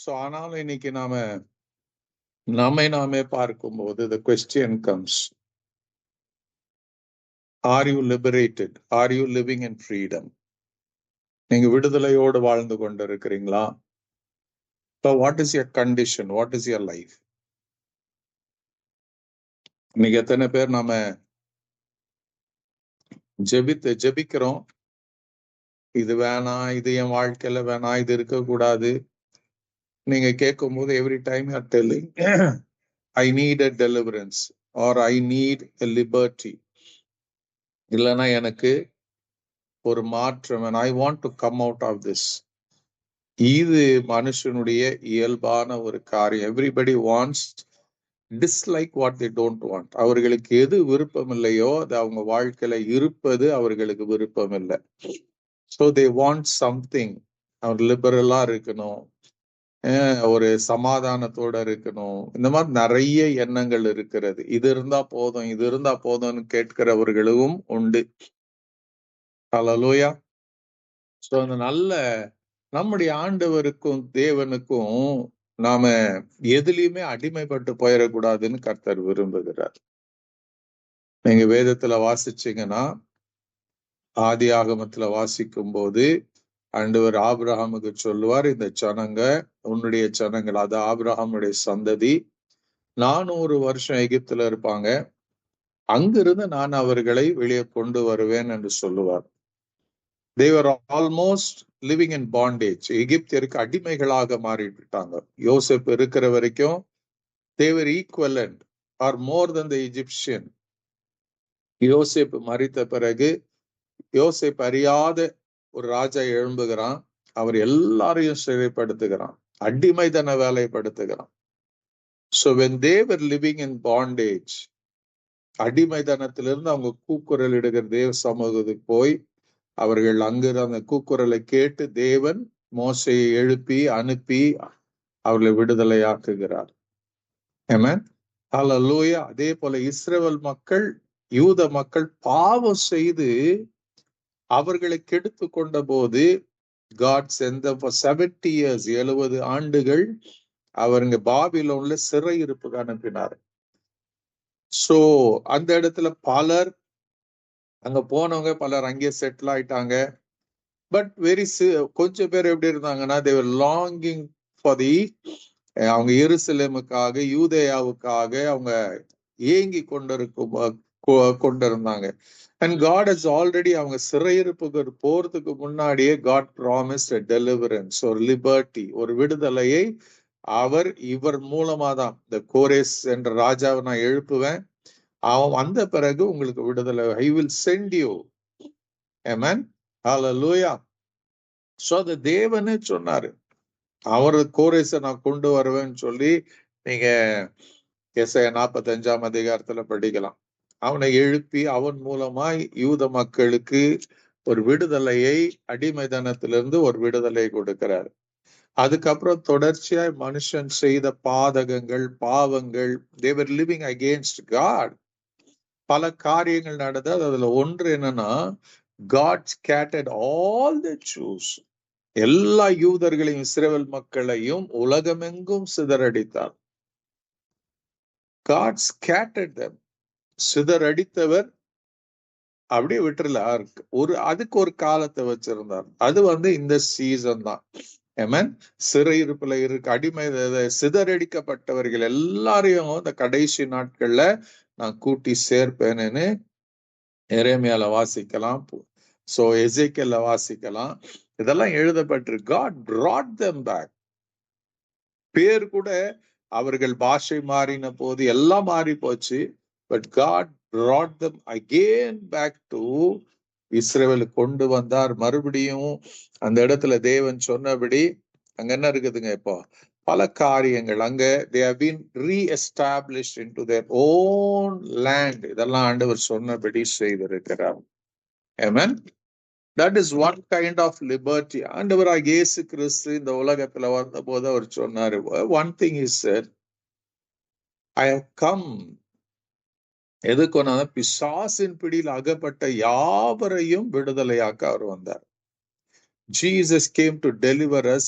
So ஆனாலும் இன்னைக்கு நாமே பார்க்கும்போது the question comes, are you liberated? Are you living in freedom? நீங்க விடுதலையோடு வாழ்ந்து கொண்டிருக்கிறீங்களா? So what is your condition? What is your life? இன்னைக்கு எத்தனை பேர் நாம ஜெபிக்கிறோம், இது வேணாம், இது என் வாழ்க்கையில வேணாம், இது இருக்கக்கூடாது. நீங்க கேட்கும் போது every time you are telling I need a deliverance or I need a liberty. இல்லைன்னா எனக்கு ஒரு மாற்றம், and I want to come out of this. இது மனுஷனுடைய இயல்பான ஒரு காரியம். Everybody wants dislike what they don't want. அவர்களுக்கு எது விருப்பம் இல்லையோ அது அவங்க வாழ்க்கையில இருப்பது அவர்களுக்கு விருப்பம் இல்லை. So they want something. அவர் லிபரலா இருக்கணும், ஒரு சமாதானத்தோட இருக்கணும், இந்த மாதிரி நிறைய எண்ணங்கள் இருக்கிறது. இது இருந்தா போதும், இது இருந்தா போதும்னு கேட்கிறவர்களும் உண்டு. ஹல்லேலூயா. ஸோ அந்த நல்ல நம்முடைய ஆண்டவருக்கும் தேவனுக்கும் நாம எதுலயுமே அடிமைப்பட்டு போயிடக்கூடாதுன்னு கர்த்தர் விரும்புகிறார். நீங்க வேதத்துல வாசிச்சீங்கன்னா, ஆதி ஆகமத்துல வாசிக்கும் போது ஆண்டவர் ஆபிரகாமுக்கு சொல்லுவார், இந்த ஜனங்க உன்னுடைய ஜனங்கள், அது ஆபிரகாமுடைய சந்ததி 400 வருஷம் எகிப்துல இருப்பாங்க, அங்கிருந்து நான் அவர்களை வெளியே கொண்டு வருவேன் என்று சொல்லுவார். They were almost living in bondage. எகிப்தியருக்கு அடிமைகளாக மாறிவிட்டாங்க. யோசேப் இருக்கிற வரைக்கும் they were equivalent or more than the Egyptian. யோசேப் மரித்த பிறகு யோசேப் அறியாத ஒரு ராஜா எழும்புகிறான். அவர் எல்லாரையும் சிறைப்படுத்துகிறான், அடிமைதன வேலைப்படுத்துகிறான். So when they were living in bondage, அடிமைதனத்திலிருந்து அவங்க கூக்குரல் இடுகிற தேவ சமூகத்துக்கு போய் அவர்கள் அங்கிருந்து அந்த கூக்குரலை கேட்டு தேவன் மோசையை எழுப்பி அனுப்பி அவர்களை விடுதலையாக்குகிறார். ஆமென். ஹல்லேலூயா. அதே போல இஸ்ரவேல் மக்கள், யூத மக்கள் பாவம் செய்து அவர்களை கெடுத்து கொண்ட போது God sent them for 70 years, 70 ஆண்டுகள் அவருங்க பாபிலோன்ல சிறை இருப்புக்கு அனுப்பினார். சோ அந்த இடத்துல பலர் அங்க போனவங்க பலர் அங்கே செட்டில் ஆயிட்டாங்க. பட் கொஞ்சம் பேர் எப்படி இருந்தாங்கன்னா, they were longing for the அவங்க எருசலேமுக்காக, யூதேயாவுக்காக அவங்க ஏங்கி கொண்டிருந்தாங்க. And God has already அவங்க சிறையிருப்புக்கு போறதுக்கு முன்னாடியே God promised a deliverance, ஒரு லிபர்ட்டி, ஒரு விடுதலையை இவர் மூலமா தான், இந்த கோரேஸ் என்ற ராஜாவை நான் எழுப்புவேன், அவன் வந்த பிறகு உங்களுக்கு விடுதலை, I will send you. Amen. Hallelujah. So the தேவனே சொன்னாரு, அவர் கோரேசை நான் கொண்டு வருவேன்னு சொல்லி நீங்க எசாயா 45ஆம் அதிகாரத்துல படிக்கலாம். அவனை எழுப்பி அவன் மூலமாய் யூத மக்களுக்கு ஒரு விடுதலையை, அடிமைதனத்திலிருந்து ஒரு விடுதலை கொடுக்கிறார். அதுக்கப்புறம் தொடர்ச்சியாய் மனுஷன் செய்த பாதகங்கள், பாவங்கள், they were living against God. பல காரியங்கள் நடந்தது. அதுல ஒன்று என்னன்னா, God scattered all the Jews, எல்லா யூதர்களையும் இஸ்ரவேல் மக்களையும் உலகமெங்கும் சிதறடித்தார். God scattered them. சிதறடித்தவர் அப்படியே விட்டுறல, அதுக்கு ஒரு காலத்தை வச்சிருந்தார். அது இந்த சீசன் தான். ஆமென். சிறையிருப்புல அடிமை சிதறடிக்கப்பட்டவர்கள் எல்லாரையும் இந்த கடைசி நாட்கள்ல நான் கூட்டி சேர்ப்பேன்னு எரேமியால வாசிக்கலாம், சோ எசேக்கியேல்ல வாசிக்கலாம். இதெல்லாம் எழுதப்பட்டிருக்கு. God brought them back. பேர் கூட அவர்கள் பாஷை மாறின போது எல்லாம் மாறி போச்சு. But God brought them again back to இஸ்ரவேல் கொண்டு வந்தார். மறுபடியும் அந்த இடத்துல தேவன் சொன்னபடி அங்க என்ன இருக்குதுங்க, இப்போ பல காரியங்கள் அங்க they have been re-established into their own land. இதெல்லாம் ஆண்டவர் சொன்னபடி செய்திருக்கிறார். Amen. That is one kind of liberty. ஆண்டவராகிய இயேசு கிறிஸ்து இந்த உலகத்துல வந்த போது அவர் சொன்னாரு, one thing he said, I have come. எதுக்கு பிசாசின் பிடியில் அகப்பட்ட யாவரையும் விடுதலையாக்க அவர் வந்தார். Jesus came to deliver us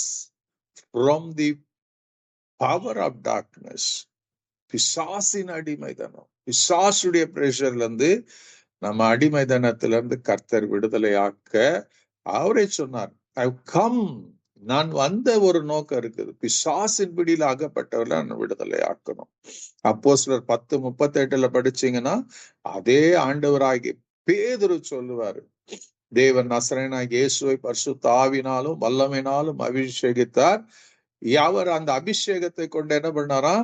from the power of darkness, பிசாசின் அடிமைதனம், பிசாசுடைய பிரஷர்ல இருந்து நம்ம அடிமைதனத்துல இருந்து கர்த்தர் விடுதலையாக்க அவரே சொன்னார், ஐ கம், நான் வந்த ஒரு நோக்கம் இருக்குது, பிசாசின் பிடியில் ஆகப்பட்டவர்களை நான் விடுதலை ஆக்கணும். அப்போஸ்தலர் 10:38 படிச்சீங்கன்னா அதே ஆண்டவராகி பேதுரு சொல்லுவாரு, தேவன் நசரேயனாகிய இயேசுவை பரிசுத்த ஆவியினாலும் வல்லமையினாலும் அபிஷேகித்தார். அவர் அந்த அபிஷேகத்தை கொண்டு என்ன பண்ணாரா,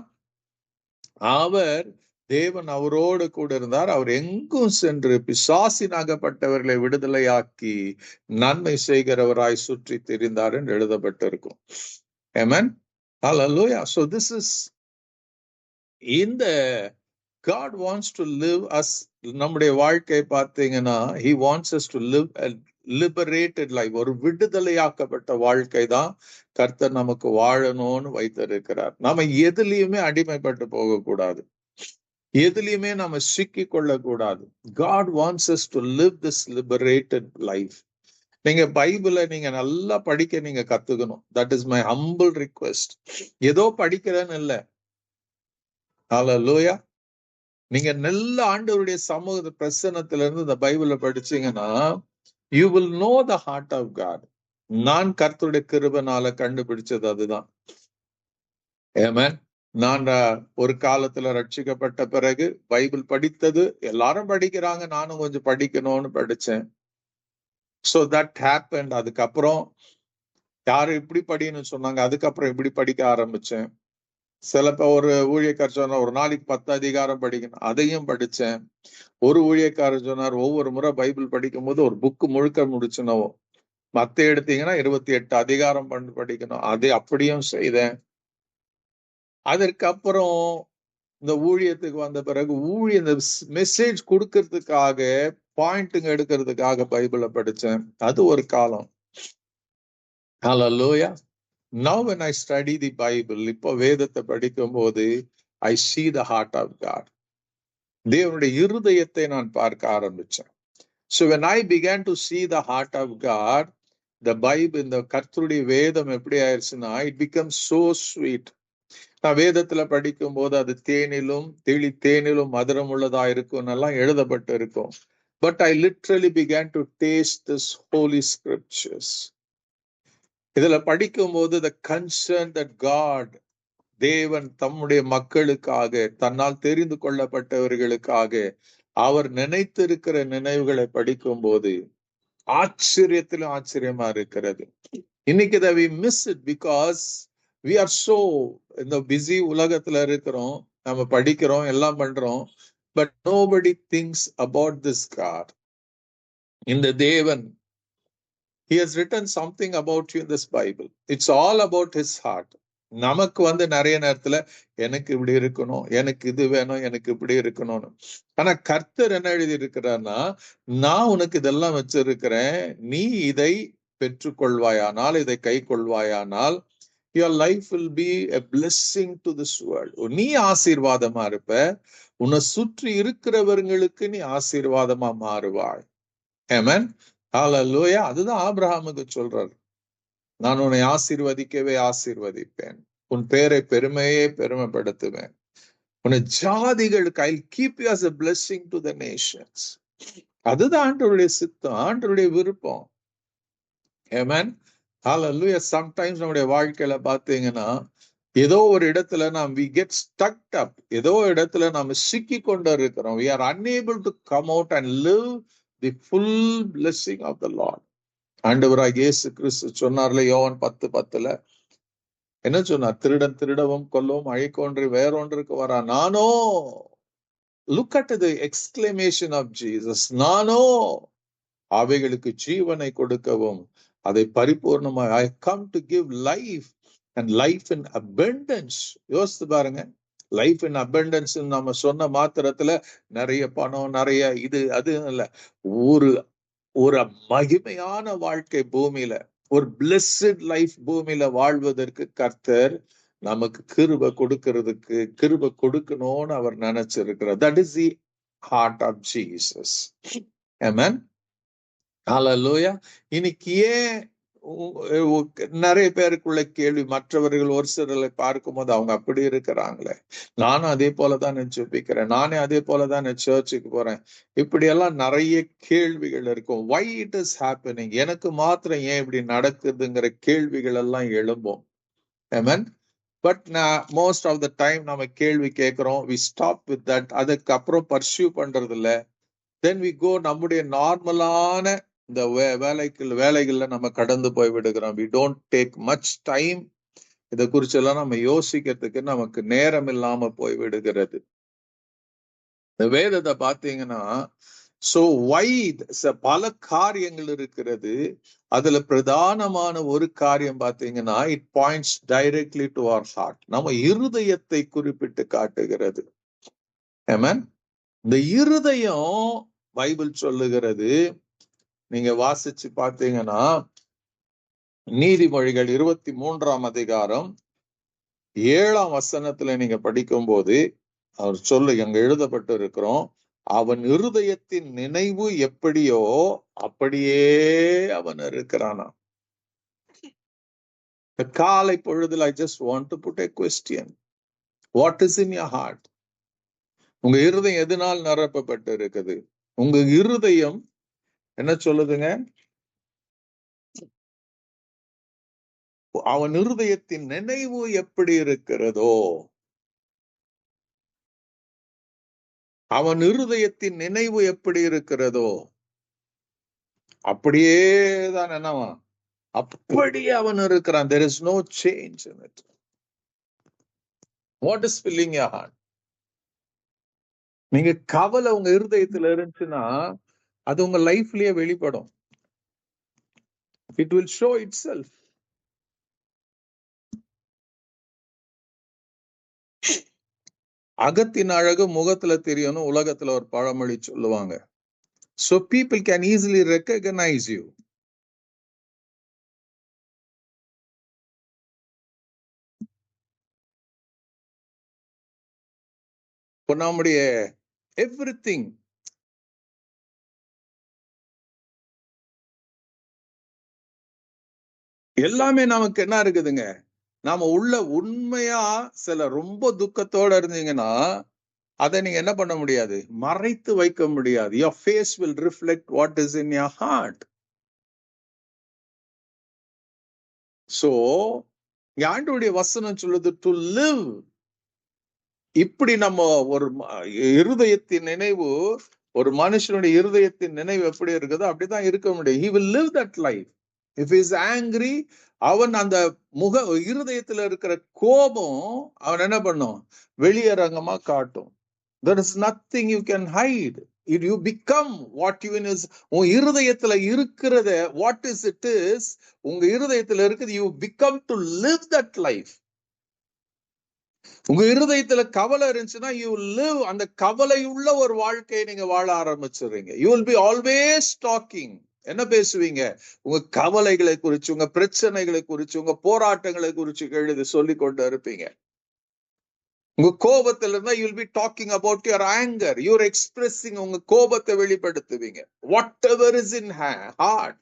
அவர் தேவன் அவரோடு கூட இருந்தார். அவர் எங்கும் சென்று பிசாசினாகப்பட்டவர்களை விடுதலையாக்கி நன்மை செய்கிறவராய் சுற்றி திரிந்தார் என்று எழுதப்பட்டிருக்கும். Amen. Hallelujah. So this is in the God wants to live us. நம்முடைய வாழ்க்கை பார்த்தீங்கன்னா he wants us to live a liberated life. ஒரு விடுதலையாக்கப்பட்ட வாழ்க்கை தான் கர்த்தர் நமக்கு வாழணும்னு வைத்திருக்கிறார். நாம எதுலயுமே அடிமைப்பட்டு போகக்கூடாது, எதுலயுமே நாம சிக்கி கொள்ளக்கூடாது. God wants us to live this liberated life. நீங்க பைபிளை நீங்க நல்லா படிக்க நீங்க கத்துக்கணும். That is my humble request. ஏதோ படிக்கிறேன்னு இல்ல. ஹல்லேலூயா. நீங்க நல்ல ஆண்டவருடைய சமூக பிரசன்னத்துல இருந்து இந்த பைபிளை படிச்சீங்கன்னா you will know the heart of God. நான் கர்த்தருடைய கிருபைனால கண்டுபிடிச்சது அதுதான். ஆமென். நான் ஒரு காலத்துல ரட்சிக்கப்பட்ட பிறகு பைபிள் படித்தது, எல்லாரும் படிக்கிறாங்க, நானும் கொஞ்சம் படிக்கணும்னு படிச்சேன். So that happened. அதுக்கப்புறம் யாரு இப்படி படின்னு சொன்னாங்க, அதுக்கப்புறம் இப்படி படிக்க ஆரம்பிச்சேன். சிலப்ப ஒரு ஊழியக்காரர் சொன்னார் ஒரு நாளைக்கு 10 அதிகாரம் படிக்கணும், அதையும் படிச்சேன். ஒரு ஊழியக்காரர் சொன்னார் ஒவ்வொரு முறை பைபிள் படிக்கும் போது ஒரு புக்கு முழுக்க முடிச்சணும், மத்த எடுத்தீங்கன்னா 28 அதிகாரம் படிக்கணும், அதை அப்படியும் செய்தேன். அதற்கப்புறம் இந்த ஊழியத்துக்கு வந்த பிறகு இந்த மெசேஜ் கொடுக்கறதுக்காக பாயிண்ட்டுங்க எடுக்கிறதுக்காக பைபிளை படிச்சேன். அது ஒரு காலம். Hallelujah. Now when I study the Bible, இப்போ வேதத்தை படிக்கும் போது I see the heart of God. தேவனுடைய இருதயத்தை நான் பார்க்க ஆரம்பிச்சேன். So when I began to see the heart of God, the Bible, இந்த கர்த்தருடைய வேதம் எப்படி ஆயிடுச்சுன்னா it becomes so sweet. நான் வேதத்துல படிக்கும் போது அது தேனிலும் மதுரம் உள்ளதா இருக்கும் எல்லாம் எழுதப்பட்டு இருக்கும். But I literally began to taste this holy scriptures. இதுல படிக்கும் போது the concern that God, தேவன் தம்முடைய மக்களுக்காக, தன்னால் தெரிந்து கொள்ளப்பட்டவர்களுக்காக அவர் நினைத்திருக்கிற நினைவுகளை படிக்கும் போது ஆச்சரியத்திலும் ஆச்சரியமா இருக்கிறது. இன்னைக்கு we miss it because we are so இந்த பிஸி உலகத்துல இருக்கிறோம், நம்ம படிக்கிறோம், எல்லாம் பண்றோம், but nobody thinks about this God. இந்த தேவன், he has written something about you in this Bible. It's all about his heart. நமக்கு நிறைய நேரத்துல எனக்கு இப்படி இருக்கணும், எனக்கு இது வேணும், எனக்கு இப்படி இருக்கணும்னு. ஆனா கர்த்தர் என்ன எழுதி இருக்கிறார்னா, நான் உனக்கு இதெல்லாம் வச்சிருக்கிறேன், நீ இதை பெற்றுக்கொள்வாயானால், இதை கை கொள்வாயானால் your life will be a blessing to this world. நீ ஆசீர்வாதமா இருப்ப, உன்னை சுற்றி இருக்கிறவர்களுக்கு நீ ஆசீர்வாதமா மாறுவாய். ஆமென். ஹல்லேலூயா. அதுதான் ஆபிரகாமுக்கு சொல்றார், நான் உன்னை ஆசீர்வதிக்கவே ஆசீர்வதிப்பேன், உன் பேரை பெருமைப்படுத்துவேன், உன்னை ஜாதிகளுக்கு I'll keep you as a blessing to the nations. அதுதான் ஆண்டவருடைய சித்தம், ஆண்டவருடைய விருப்பம். ஆமென். Hallelujah. Sometimes நம்முடைய வாழ்க்கையில பாத்தீங்கன்னா ஏதோ ஒரு இடத்துல நாம் we get stuck up, ஏதோ இடத்துல நாம சிக்கி கொண்டு இருக்கிறோம். We are unable to come out and live the full blessing of the Lord. ஆண்டவராகிய இயேசு கிறிஸ்து சொன்னார்ல யோவான் 10:10 என்ன சொன்னார், திருடன் திருடவும் கொல்லவும் அழிக்கொன்று வேறொன்றுக்கு வரா, நானோ, look at the exclamation of Jesus, நானோ அவைகளுக்கு ஜீவனை கொடுக்கவும் அதை பரிபூர்ணமாய் I come to give life and life in abundance. யோசித்து பாருங்க, லைஃப் இன் அபண்டன்ஸ் நம்ம சொன்ன மாத்திரத்துல நிறைய பணம், நிறைய இது அது இல்ல, ஒரு மகிமையான வாழ்க்கை பூமியில, ஒரு பிளெஸ்ட் லைஃப் பூமியில வாழ்வதற்கு கர்த்தர் நமக்கு கிருபை கொடுக்கணும்னு அவர் நினைச்சிருக்கிறார். That is the heart of Jesus. Amen. Hallelujah. இன்னைக்கு ஏன் நிறைய பேருக்குள்ள கேள்வி, மற்றவர்கள் ஒரு சிலரை பார்க்கும் போது அவங்க அப்படி இருக்கிறாங்களே, நானும் அதே போலதான் ஜெபிக்கிறேன், நானே அதே போலதான் சர்ச்சுக்கு போறேன், இப்படி எல்லாம் நிறைய கேள்விகள் இருக்கும். why it is happening, எனக்கு மாத்திரம் ஏன் இப்படி நடக்குதுங்கிற கேள்விகள் எல்லாம் எழும்பும். Amen. But most of the time நம்ம கேள்வி கேட்கிறோம், we stop with that, அதுக்கப்புறம் பர்சியூ பண்றது இல்ல. then we go நம்முடைய நார்மலான இந்த வேலைகள்ல நம்ம கடந்து போய் விடுகிறோம். we don't take much time. இதை குறிச்செல்லாம் நம்ம யோசிக்கிறதுக்கு நமக்கு நேரம் இல்லாம போய் விடுகிறது. இந்த வேதத்தை பாத்தீங்கன்னா so why பல காரியங்கள் இருக்கிறது. அதுல பிரதானமான ஒரு காரியம் பாத்தீங்கன்னா it points directly to our heart. நம்ம இருதயத்தை குறிப்பிட்டு காட்டுகிறது. Amen. இந்த இருதயம் பைபிள் சொல்லுகிறது, நீங்க வாசிச்சு பார்த்தீங்கன்னா நீதிமொழிகள் 23ஆம் அதிகாரம் 7ஆம் வசனத்துல நீங்க படிக்கும் போது அவர் அங்க எழுதப்பட்டு இருக்கிறோம், அவன் இருதயத்தின் நினைவு எப்படியோ அப்படியே அவன் இருக்கிறானா. காலை பொழுதுல I just want to put a question. What is in your heart? உங்க இருதயம் எதனால் நிரப்பப்பட்டு இருக்குது? உங்க இருதயம் என்ன சொல்லுதுங்க? அவன் இருதயத்தின் நினைவு எப்படி இருக்கிறதோ, அவன் இருதயத்தின் நினைவு எப்படி இருக்கிறதோ அப்படியே தான் என்னவா, அப்படியே அவன் இருக்கிறான். there is no change in it. what is filling your heart? நீங்க கவலை உங்க இருதயத்துல இருந்துச்சுன்னா அது உங்க லைஃப்லயே வெளிப்படும். it will show itself. அகத்தின் அழகு முகத்துல தெரியணும், உலகத்துல ஒரு பழமொழி சொல்லுவாங்க. so people can easily recognize you. இப்போ நம்முடைய everything எல்லாமே நமக்கு என்ன இருக்குதுங்க, நாம உள்ள உண்மையா சில ரொம்ப துக்கத்தோட இருந்தீங்கன்னா அதை நீங்க என்ன பண்ண முடியாது, மறைத்து வைக்க முடியாது. your face will reflect what is in your heart. so ஆண்டவருடைய வசனம் சொல்லுது to live. இப்படி நம்ம ஒரு இருதயத்தின் நினைவு, ஒரு மனுஷனுடைய இருதயத்தின் நினைவு எப்படி இருக்குதோ அப்படிதான் இருக்க முடியும். he will live that life. if he is angry, அவன் அந்த இருதயத்துல இருக்கிற கோபம் அவன் என்ன பண்ணும், வெளியரங்கமா காட்டும். there is nothing you can hide. you become what you is. உன் இருதயத்துல இருக்கிறத what is it is, உங்க இருதயத்துல இருக்குது, you become to live that life. உங்க இருதயத்துல கவலை இருந்துச்சுன்னா you live, அந்த கவலை உள்ள ஒரு வாழ்க்கையை நீங்க வாழ ஆரம்பிச்சுறீங்க. you will be always talking. என்ன பேசுவீங்க, உங்க கவலைகளை குறிச்சு, உங்க பிரச்சனைகளை குறிச்சு, உங்க போராட்டங்களை குறிச்சு எழுதி சொல்லி கொண்டு இருப்பீங்க. உங்க கோபத்துல இருந்தா you will be talking about your anger. you are expressing, உங்க கோபத்தை வெளிப்படுத்துவீங்க. whatever is in heart.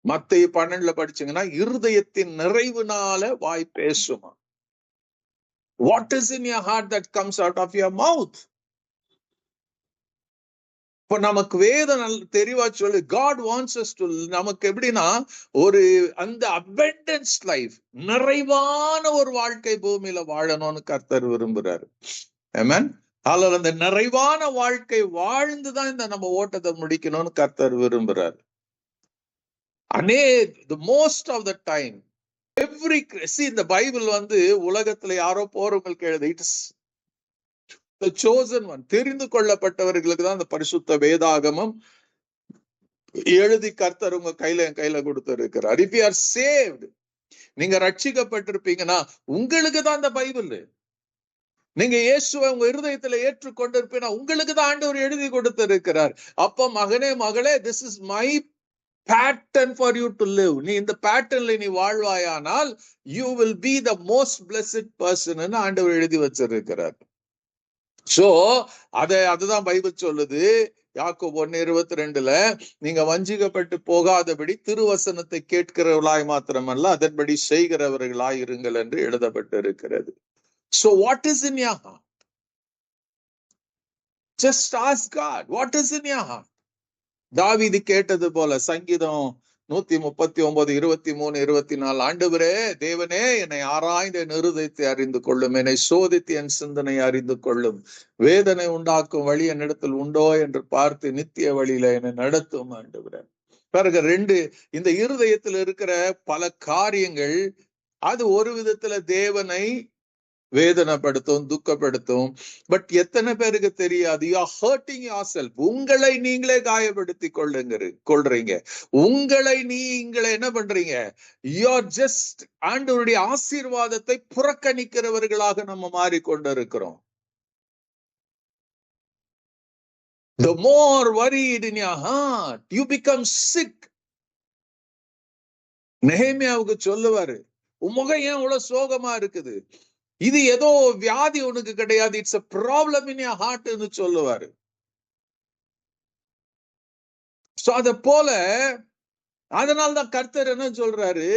மத்தேயு 12 படிச்சீங்கன்னா இருதயத்தின் நிறைவுனால வாய் பேசுமா. what is in your heart that comes out of your mouth. இப்ப நமக்கு வேதம் தெளிவா சொல்லு, God wants us to, நமக்கு எப்படின்னா ஒரு அந்த abundance life, நிறைவான ஒரு வாழ்க்கை பூமியில வாழணும்னு கர்த்தர் விரும்புறாரு. ஆமென். அதனால அந்த நிறைவான வாழ்க்கை வாழ்ந்துதான் இந்த நம்ம ஓட்டத்தை முடிக்கணும்னு கர்த்தர் விரும்புறாரு. the most of the time இந்த பைபிள் உலகத்துல யாரோ போறவங்களுக்கு எழுது, இட்ஸ் the chosen one. தெரிந்து கொள்ளப்பட்டவர்களுக்கு தான் அந்த பரிசுத்த வேதாகமம் எழுதி கர்த்தர் உங்க கையில கொடுத்திருக்கிறார். if you are saved, நீங்க ரட்சிக்கப்பட்டிருப்பீங்கன்னா உங்களுக்கு தான் அந்த பைபிள். நீங்க இயேசுவை உங்க இருதயத்துல ஏற்றுக்கொண்டிருப்பீங்கன்னா உங்களுக்கு தான் ஆண்டவர் எழுதி கொடுத்திருக்கிறார். அப்ப மகனே மகளே, this is my pattern for you to live. நீ இந்த பேட்டர்ன்ல நீ வாழ்வாயானால் you will be the most blessed person ன்னு ஆண்டவர் எழுதி வச்சிருக்கிறார். சோ அதுதான் பைபிள் சொல்லுது, யாக்கோபு 1:22 நீங்க வஞ்சிக்கப்பட்டு போகாதபடி திருவசனத்தை கேட்கிறவர்களாய் மாத்திரமல்ல அதன்படி செய்கிறவர்களாய் இருங்கள் என்று எழுதப்பட்டு இருக்கிறது. So what is in your heart? Just ask God, what is in your heart? தாவீது கேட்டது போல சங்கீதம் 139:23-24 ஆண்டவரே தேவனே என்னை ஆராய்ந்து என் இருதயத்தை அறிந்து கொள்ளும், என்னை சோதித்து என் சிந்தனை அறிந்து கொள்ளும், வேதனை உண்டாக்கும் வழி என்னிடத்தில் உண்டோ என்று பார்த்து நித்திய வழியில என்னை நடத்தும் ஆண்டவரே. பிறகு 2 இந்த இருதயத்தில் இருக்கிற பல காரியங்கள் அது ஒரு விதத்துல தேவனை வேதனைப்படுத்தும், துக்கப்படுத்தும். பட் எத்தனை பேருக்கு தெரியாது, யூ ஆர் ஹர்ட்டிங் யுவர்செல்ஃப். உங்களை நீங்களே காயப்படுத்தி கொள்றீங்க. உங்களை நீங்களே என்ன பண்றீங்க? யூ ஆர் ஜஸ்ட் ஆண்டவருடைய ஆசீர்வாதத்தை புறக்கணிக்கிறவர்களாக நம்ம மாறிக்கொண்டிருக்கிறோம். The more worried in your heart, you become sick. நெகேமியாவுக்கு சொல்லுவாரு, உன் முகம் ஏன் இவ்வளவு சோகமா இருக்குது? இது ஏதோ வியாதி உனக்கு கிடையாது, it's a problem in your heart ன்னு சொல்லுவாரு. சோ அத போல அதனால்தான் கர்த்தர் என்ன சொல்றாரு,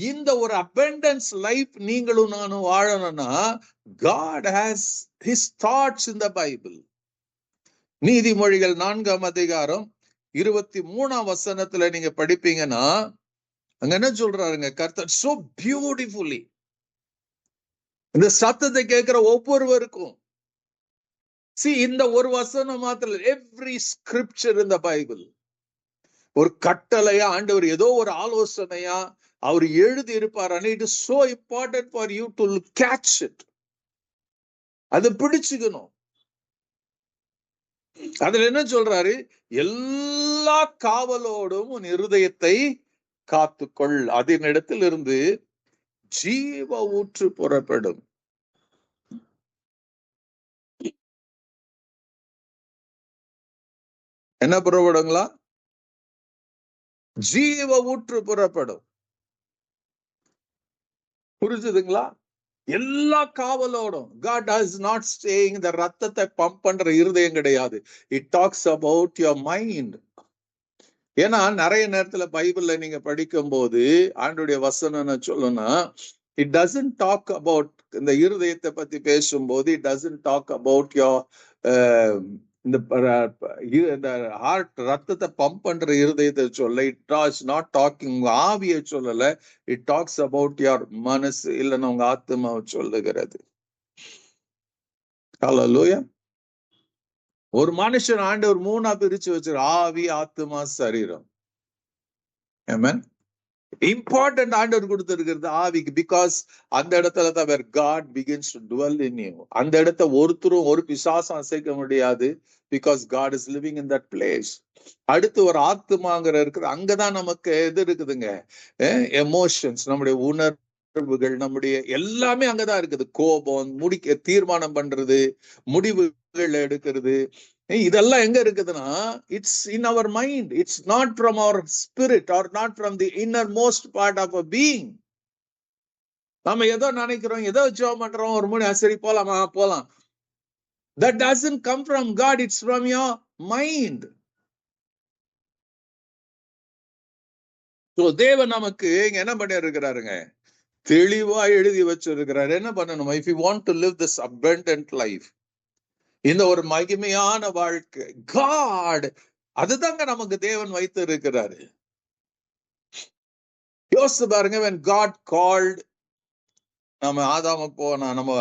இந்த ஒரு abundance லைஃப் நீங்களும் நானும் வாழணும்னா God has his thoughts in the Bible. நீதிமொழிகள் 4:23 நீங்க படிப்பீங்கன்னா அங்க என்ன சொல்றாருங்க கர்த்தர், so beautifully. இந்த சத்தத்தை கேட்கிற ஒவ்வொருவருக்கும் இந்த ஒரு வசனம் மாத்திரம், எவ்ரி ஸ்கிரிப்சர் இன் தி பைபிள் ஒரு கட்டளையா ஆண்டவர் ஏதோ ஒரு ஆலோசனையா அவர் எழுதி இருப்பார். It is so important for you to catch it. அது பிடிச்சுக்கணும். அதுல என்ன சொல்றாரு, எல்லா காவலோடும் உன் இருதயத்தை காத்துக்கொள், அதனிடத்தில் இருந்து ஜீவ ஊற்று புறப்படும். என்ன புறப்படுங்களா? ஜீவ ஊற்று புறப்படும். புரிஞ்சுதுங்களா? எல்லா காவலோடும். God is not saying the ரத்தத்தை பம்ப் பண்ற இருதயம் கிடையாது. It talks about your mind. ஏன்னா நிறைய நேரத்துல பைபிள்ல நீங்க படிக்கும் போது ஆண்டவருடைய வசனம் சொல்லணும்னா, it doesn't talk about இந்த இருதயத்தை பத்தி பேசும்போது it doesn't talk about your இந்த ஹார்ட் ரத்தத்தை பம்ப் பண்ற இருதயத்தை சொல்ல. இட் இஸ் நாட் டாக்கிங் ஆவியை சொல்லல. இட் டாக்ஸ் அபவுட் யுவர் மனசு, இல்லைன்னா உங்க ஆத்மாவை சொல்லுகிறது. ஹல்லேலூயா. ஒரு மனுஷன் ஆண்டவர் 3 பிரிச்சு வச்சிரு, ஆவி, ஆத்மா, சரீரம். ஆமென். இம்பார்ட்டன்ட் ஆண்டவர் கொடுத்திருக்கிறது ஆவிக்கு. பிகாஸ் அந்த இடத்துல தான் where God begins to dwell in you. அந்த இடத்தை ஒருத்தரும் ஒரு பிசாசும் அசைக்க முடியாது. Because God is living in that place. அடுத்து ஒரு ஆத்மாங்கிற இருக்குது. அங்கதான் நமக்கு எது இருக்குதுங்க, எமோஷன்ஸ், நம்முடைய உணர்வுகள், நம்முடைய எல்லாமே அங்கதான் இருக்குது. கோபம், தீர்மானம் பண்றது, முடிவுகள் எடுக்கிறது, இதெல்லாம் எங்க இருக்குதுன்னா it's in our mind. It's not from our spirit or not from the innermost part of a being. நம்ம ஏதோ நினைக்கிறோம், ஏதோ ஜெபம் பண்றோம், ஒரு மணி சரி போலாமா போலாம். That doesn't come from God, it's from your mind. So தேவன் நமக்கு இங்க என்ன பண்ணி இருக்கிறாருங்க, தெளிவா எழுதி வச்சிருக்கிறாரு. என்ன பண்ணணும்? If you want to live this abundant life, இந்த ஒரு மகிமையான வாழ்க்கை, God அதுதாங்க நமக்கு தேவன் வைத்து இருக்கிறாரு. யோசிச்சு பாருங்க, when God called, நம்ம ஆதாமுக்கு போனா நம்ம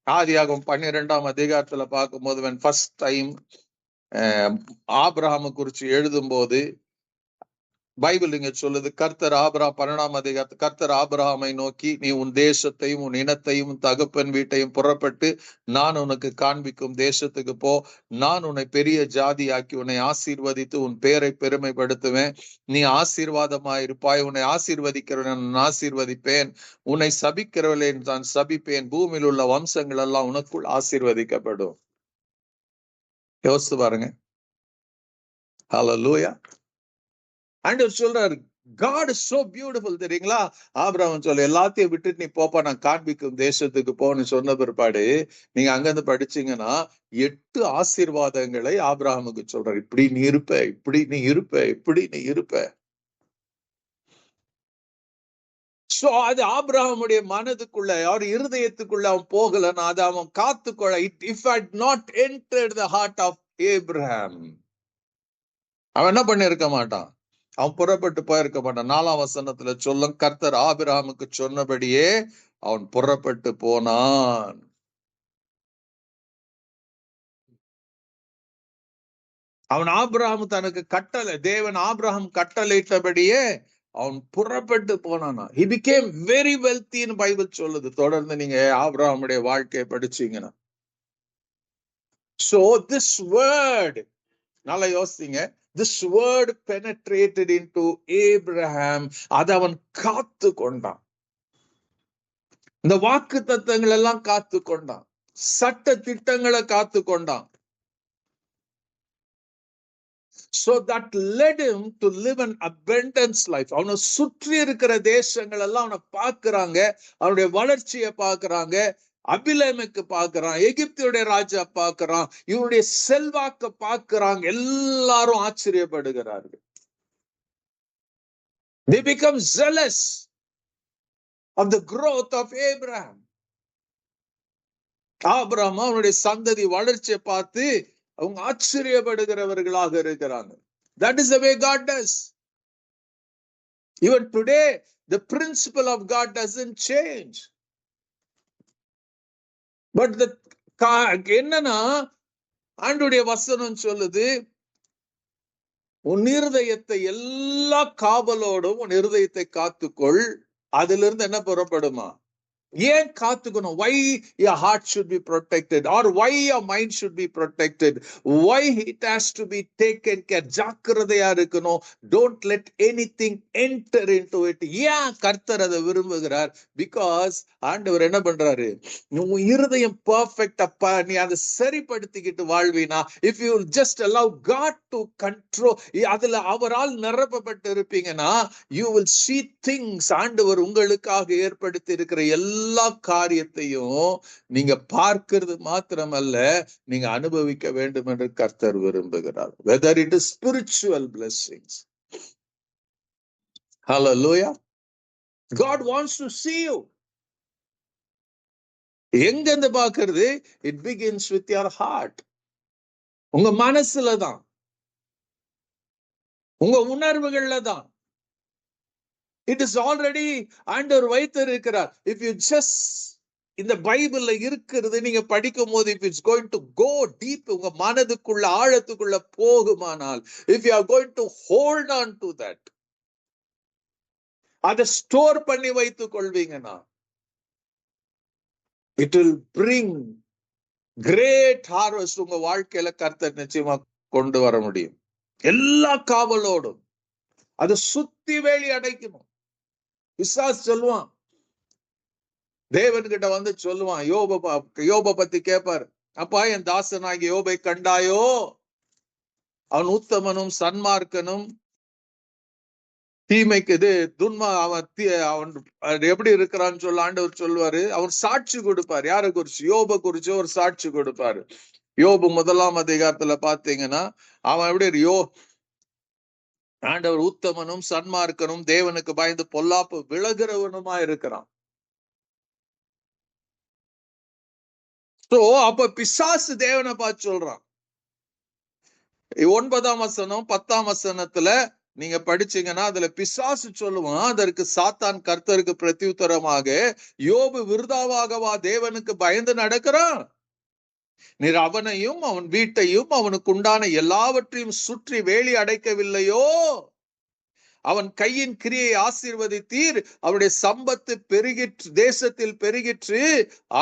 ஆதியாகமம் 12 பார்க்கும்போது when first time ஆபிரகாமை குறிச்சு எழுதும் போது பைபிள் இங்க சொல்லுது, கர்த்தர் 12 கர்த்தர் ஆபிரகாமை நோக்கி, நீ உன் தேசத்தையும் உன் இனத்தையும் தகப்பன் வீட்டையும் புறப்பட்டு நான் உனக்கு காண்பிக்கும் தேசத்துக்கு போ. நான் உன்னை பெரிய ஜாதியாக்கி உன்னை ஆசீர்வதித்து உன் பேரை பெருமைப்படுத்துவேன். நீ ஆசீர்வாதமாயிருப்பாய். உன்னை ஆசீர்வதிக்கிறவனை நான் ஆசீர்வதிப்பேன், உன்னை சபிக்கிறவளை நான் சபிப்பேன். பூமியில் உள்ள வம்சங்கள் எல்லாம் உனக்குள் ஆசீர்வதிக்கப்படும். யோசித்து பாருங்க. ஹல்லேலூயா. ஆண்டவர் சொல்றார், God is so beautiful, தெரியுங்களா? ஆபிரகாம் சொல்ல எல்லாத்தையும் விட்டுட்டு நீ போப்பா, நான் காண்பிக்கும் தேசத்துக்கு போன்னு சொன்ன பிற்பாடு நீங்க அங்கிருந்து படிச்சீங்கன்னா 8 ஆசீர்வாதங்களை ஆபிரகாமுக்கு சொல்றாரு. இப்படி நீ இருப்ப, இப்படி நீ இருப்ப, இப்படி நீ இருப்ப. சோ அது ஆபிரகாமுடைய மனதுக்குள்ள, அவர் இருதயத்துக்குள்ள அவன் போகலன்னா அதை அவன் காத்துக்கொள்ள. If I had not entered the heart of Abraham, அவன் என்ன பண்ணி இருக்க மாட்டான், அவன் புறப்பட்டு போயிருக்க மாட்டான். 4ஆம் வசனத்துல சொல்லும், கர்த்தர் ஆபிரகாமுக்கு சொன்னபடியே அவன் புறப்பட்டு போனான். அவன் ஆபிரகாம் தனக்கு கட்டளை, தேவன் ஆபிரகாம் கட்டளையிட்டபடியே அவன் புறப்பட்டு போனானா. He became very wealthy ன்னு பைபிள் சொல்லுது. தொடர்ந்து நீங்க ஆபிரகாமுடைய வாழ்க்கையை படிச்சீங்கன்னா. So this word, நல்லா யோசிங்க, this word penetrated into Abraham. அதை அவன் காத்து கொண்டான். இந்த வாக்கு தத்தங்கள் எல்லாம் காத்து கொண்டான், சட்ட திட்டங்களை காத்து கொண்டான். So that led him to live an abundance life. அவனை சுற்றி இருக்கிற தேசங்கள் எல்லாம் அவனை பார்க்கிறாங்க, அவனுடைய வளர்ச்சியை பார்க்கிறாங்க. அபிலேமுக்கு பார்க்கிறான், எகிப்தியுடைய ராஜா பார்க்கிறான், இவனுடைய செல்வாக்க பார்க்கிறாங்க. எல்லாரும் ஆச்சரியப்படுகிறார்கள். They become zealous of the growth of Abraham. Abraham அவனுடைய சந்ததி வளர்ச்சியை பார்த்து அவங்க ஆச்சரியப்படுகிறவர்களாக இருக்கிறாங்க. That is the way God does. Even today, the principle of God doesn't change. But என்னன்னா, ஆண்டவருடைய வசனம் சொல்லுது, உன் இருதயத்தை எல்லா காவலோடும் உன் இருதயத்தை காத்துக்கொள், அதிலிருந்து என்ன புறப்படுமா? ஏன் காத்துக்கணும்? Why your heart should be protected, or why your mind should be protected, why it has to be taken care. ஜாக்கிரதையா இருக்கணும். Don't let anything enter into it. ஏன் கர்த்தர் அதை விரும்புகிறார்? Because ஆண்டவர் என்ன பண்றாரு, உன் இருதயம் பெர்ஃபெக்ட் அப்பா, நீ அதை சரிப்படுத்திக்கிட்டு வாழ்வீனா, if you just allow God to control, அதுல அவரால் நிரப்பப்பட்டு இருப்பீங்கன்னா, you will see things. ஆண்டவர் உங்களுக்காக ஏற்படுத்தி இருக்கிற எல்லா காரியத்தையும் நீங்க பார்க்கிறது மாத்திரமல்ல, நீங்க அனுபவிக்க வேண்டும் என்று கர்த்தர் விரும்புகிறார். Whether it is spiritual blessings. Hallelujah. God wants to see you. எங்க இருந்து பார்க்கிறது? It begins with your heart. உங்க மனசுல தான், உங்க உணர்வுகள்ல தான். It is already ஆண்டவர் வைத்திருக்கிறார். If you just இந்த பைபிள்ல இருக்கிறது நீங்க படிக்கும் போது, if it's going to go deep, உங்க மனதுக்குள்ள ஆழத்துக்குள்ள போகுமானால், if you are going to hold on to that, அதை ஸ்டோர் பண்ணி வைத்துக் கொள்வீங்கன்னா, it will bring great harvest. உங்க வாழ்க்கையில கர்த்தர் நிச்சயமா கொண்டு வர முடியும். எல்லா காவலோடும் அதை சுத்தி வேலி அடைக்கணும். பிசாசு சொல்லுவான், தேவன்கிட்ட வந்து சொல்லுவான், யோப பத்தி கேட்பாரு, அப்பா என் தாசனாகி யோபை கண்டாயோ, அவன் உத்தமனும் சன்மார்க்கனும், தீமைக்கு இது துன்மா, அவன் எப்படி இருக்கிறான்னு சொல்ல ஆண்டவர் சொல்லுவாரு. அவர் சாட்சி கொடுப்பாரு. யாரை குறிச்சு? யோப குறிச்சு ஒரு சாட்சி கொடுப்பாரு. யோபு 1ஆம் அதிகாரத்துல பாத்தீங்கன்னா, அவன் எப்படி ஆண்டவர் உத்தமனும் சன்மார்க்கனும் தேவனுக்கு பயந்து பொல்லாப்பு விலகிறவனுமா இருக்கிறான். அப்ப பிசாசு தேவனை பார்த்து சொல்றான். 9ஆம் வசனம் 10ஆம் வசனத்துல நீங்க படிச்சீங்கன்னா, அதுல பிசாசு சொல்லுவான், அதற்கு சாத்தான் கர்த்தருக்கு பிரதியுத்தரமாக, யோபு விருதாவாகவா தேவனுக்கு பயந்து நடக்கிறான்? நீர் அவனையும் அவன் வீட்டையும் அவனுக்கு உண்டான எல்லாவற்றையும் சுற்றி வேலி அடைக்கவில்லையோ? அவன் கையின் கிரியை ஆசீர்வதித்தீர், அவருடைய சம்பத்து பெருகிற்று, தேசத்தில் பெருகிற்று.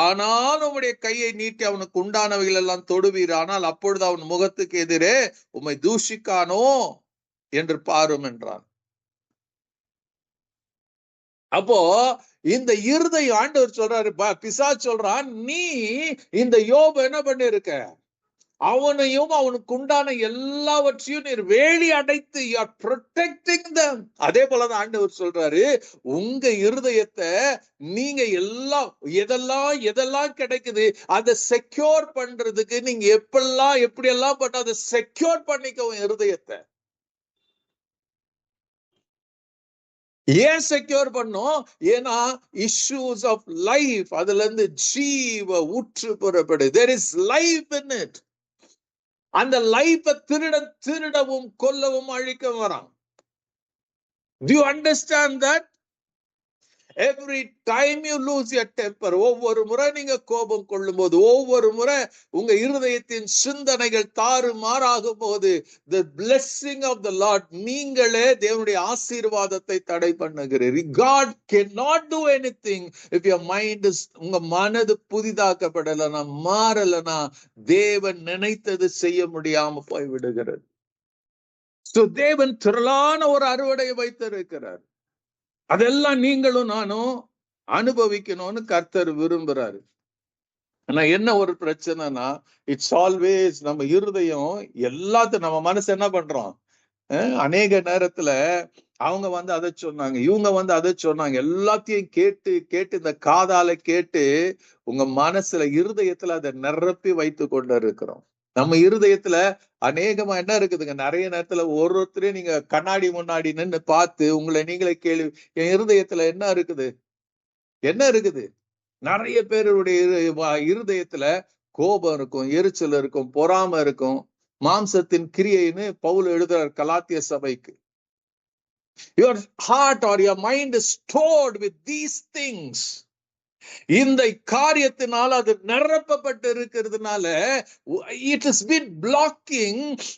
ஆனால் உம்முடைய கையை நீட்டி அவனுக்கு உண்டானவைகள் எல்லாம் தொடுவீர், ஆனால் அப்பொழுது அவன் முகத்துக்கு எதிரே உம்மை தூஷிக்கானோ என்று பாரும் என்றான். அப்போ இந்த இருதயம் ஆண்டவர் சொல்றாரு, பிசாசு சொல்றான், நீ இந்த யோபு என்ன பண்ணி இருக்க? அவனையும் அவனுக்கு உண்டான எல்லாவற்றையும் நீர் வேலி அடைத்து you are protecting them. அதே போலதான் ஆண்டவர் சொல்றாரு, உங்க இருதயத்தை நீங்க எதெல்லாம் கிடைக்குது அதை செக்யூர் பண்றதுக்கு நீங்க எப்படியெல்லாம் பட்ட அதை செக்யூர் பண்ணிக்கவும் இருதயத்தை. ஏன் செக்யூர் பண்ணும்? ஏன்னா இஷ்யூஸ் ஆஃப் லைஃப், அதுல இருந்து ஜீவ ஊற்று புறப்படு. there is life in it. அந்த லைஃபை திருடவும் கொல்லவும் அழிக்க வரான். Do you understand that? Every time you lose your temper, ஒவ்வொரு முறை நீங்க கோபம் கொள்ளும் போது, ஒவ்வொரு முறை உங்க இருதயத்தின் சிந்தனைகள் தாறுமாறாகும் போது, the blessing of the Lord, நீங்களே தேவனுடைய ஆசீர்வாதத்தை தடை பண்ணுகிறீர். God cannot do anything if your mind is, உங்க மனது புதிதாக்கப்படலனா, மாறலனா, தேவன் நினைத்தது செய்ய முடியாம போய் விடுகிறது. So தேவன் திரளான ஒரு அறுவடை வைத்திருக்கிறார். அதெல்லாம் நீங்களும் நானும் அனுபவிக்கணும்னு கர்த்தர் விரும்புறாரு. ஆனா என்ன ஒரு பிரச்சனைனா, இட்ஸ் ஆல்வேஸ் நம்ம இருதயம் எல்லாத்தையும் நம்ம மனசு என்ன பண்றோம், அநேக நேரத்துல அவங்க வந்து அதை சொன்னாங்க, இவங்க வந்து அதை சொன்னாங்க, எல்லாத்தையும் கேட்டு இந்த காதால கேட்டு உங்க மனசுல இருதயத்துல அதை நிரப்பி வைத்து கொண்டு இருக்கிறோம். நம்ம இருதயத்துல அநேகமா என்ன இருக்குதுங்க, நிறைய நேரத்துல ஒருத்தரையும் நீங்க கண்ணாடி முன்னாடி நின்று பார்த்து உங்களை நீங்களே கேள்வி, என் இருதயத்துல என்ன இருக்குது? நிறைய பேருடைய இருதயத்துல கோபம் இருக்கும், எரிச்சல் இருக்கும், பொறாமை இருக்கும், மாம்சத்தின் கிரியைன்னு பவுல் எழுதுறார் கலாத்திய சபைக்கு. your heart or your mind is stored with these things. இந்த காரியத்தினால அது நிரப்பப்பட்டு இருக்கிறதுனால it has been blocking,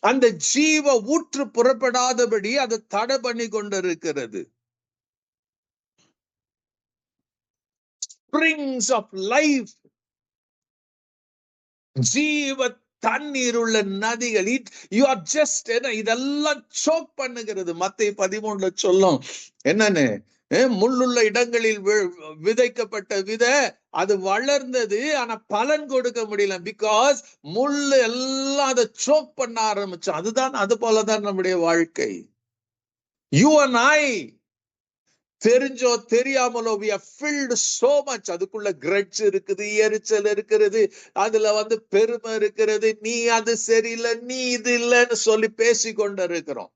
அந்த ஜீவ ஊற்று புறப்படாதபடி அது தடை பண்ணி கொண்டிருக்கிறது. springs of life, ஜீவ தண்ணீர் உள்ள நதிகள், you are just இதெல்லாம் சோக் பண்ணுகிறது. மத்தேயு 13 சொல்லும் என்னன்னு, முள்ளுள்ள இடங்களில் விதைக்கப்பட்ட விதை அது வளர்ந்தது, ஆனா பலன் கொடுக்க முடியல. பிகாஸ் முள்ளு எல்லாம் அதை சோக் பண்ண ஆரம்பிச்சோம். அது போலதான் நம்முடைய வாழ்க்கை. யூ அண்ட் ஐ, தெரிஞ்சோ தெரியாமலோ we are filled so much. அதுக்குள்ள grudge இருக்குது, எரிச்சல் இருக்கிறது, அதுல வந்து பெருமை இருக்கிறது, நீ அது சரியில்லை, நீ இது இல்லைன்னு சொல்லி பேசி கொண்டு இருக்கிறோம்.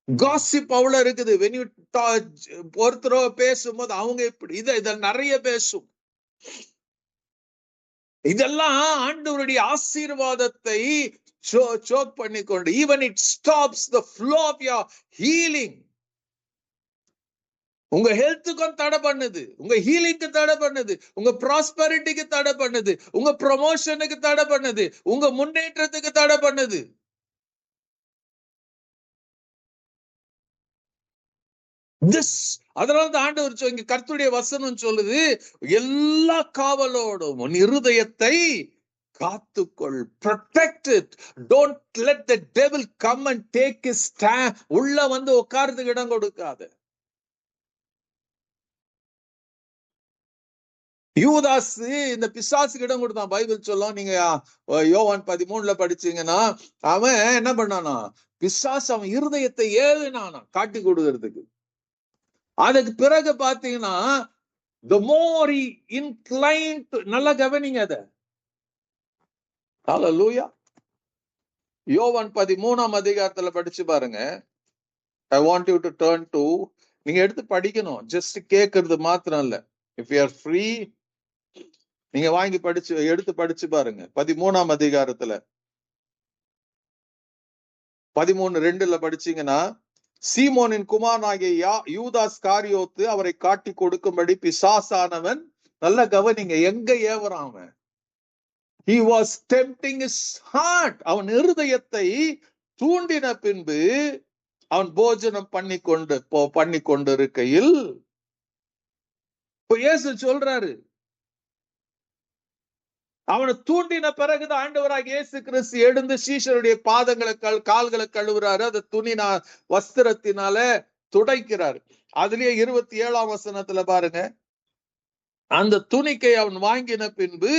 gossip அவ்வளவு இருக்குது. when you ஒருத்தரோ பேசும்போது அவங்க இப்படி இத நிறைய பேசும். இதெல்லாம் ஆண்டவருடைய ஆசீர்வாதத்தை சோக் பண்ணிக்கொண்டு, even it stops the flow of your healing. உங்க ஹெல்த்துக்கும் தடை பண்ணுது, உங்க ஹீலிங்க்கு தடை பண்ணுது, உங்க ப்ராஸ்பரிட்டிக்கு தடை பண்ணுது, உங்க ப்ரொமோஷனுக்கு தடை பண்ணுது, உங்க முன்னேற்றத்துக்கு தடை பண்ணுது. அதனாலதான் ஆண்டவர் இங்க கர்த்தருடைய வசனம் சொல்லுது, எல்லா காவலோடும் உன் இருதயத்தை காத்துக்கொள். protect it. don't let the devil come and take his stand. உள்ள வந்து உட்கார்றதுக்கு இடம் கொடுக்காத. யூதாஸ் இந்த பிசாசுக்கு இடம் கொடுத்தான். பைபிள் சொல்லும், நீங்க யோவான் 13 படிச்சீங்கன்னா, அவன் என்ன பண்ணானா, பிசாசு அவன் இருதயத்தை ஏவினானா காட்டி கொடுக்கறதுக்கு. அதுக்கு பிறகு பாத்தீங்கன்னா, the more he inclined to, நல்லா கவனிங்க அத. ஹல்லேலூயா. யோவான் 13 அதிகாரத்துல படிச்சு பாருங்க. I want you to turn to, நீங்க எடுத்து படிக்கணும், ஜஸ்ட் கேட்கறது மாத்திரம் இல்ல. if you are free, நீங்க வாங்கி எடுத்து படிச்சு பாருங்க. 13 அதிகாரத்துல 13:2 படிச்சீங்கன்னா, சீமோனின் குமாரனாகிய யூதாஸ் காரியோத்து அவரை காட்டி கொடுக்கும்படி பிசாசானவன், நல்ல கவனிங்க, எங்க ஏவறான் அவன்? he was tempting his heart. அவன் இருதயத்தை தூண்டின பின்பு அவன் போஜனம் பண்ணி கொண்டு இருக்கையில் இயேசு சொல்றாரு, அவனை தூண்டின பிறகுதான் ஆண்டவராக இயேசு கிறிஸ்து எழுந்து சீஷருடைய பாதங்களை கால்களை கழுவுறாரு. அதை துணினா வஸ்திரத்தினால துடைக்கிறாரு. அதுலயே 27ஆம் வசனத்துல பாருங்க, அந்த துணிக்கை அவன் வாங்கின பின்பு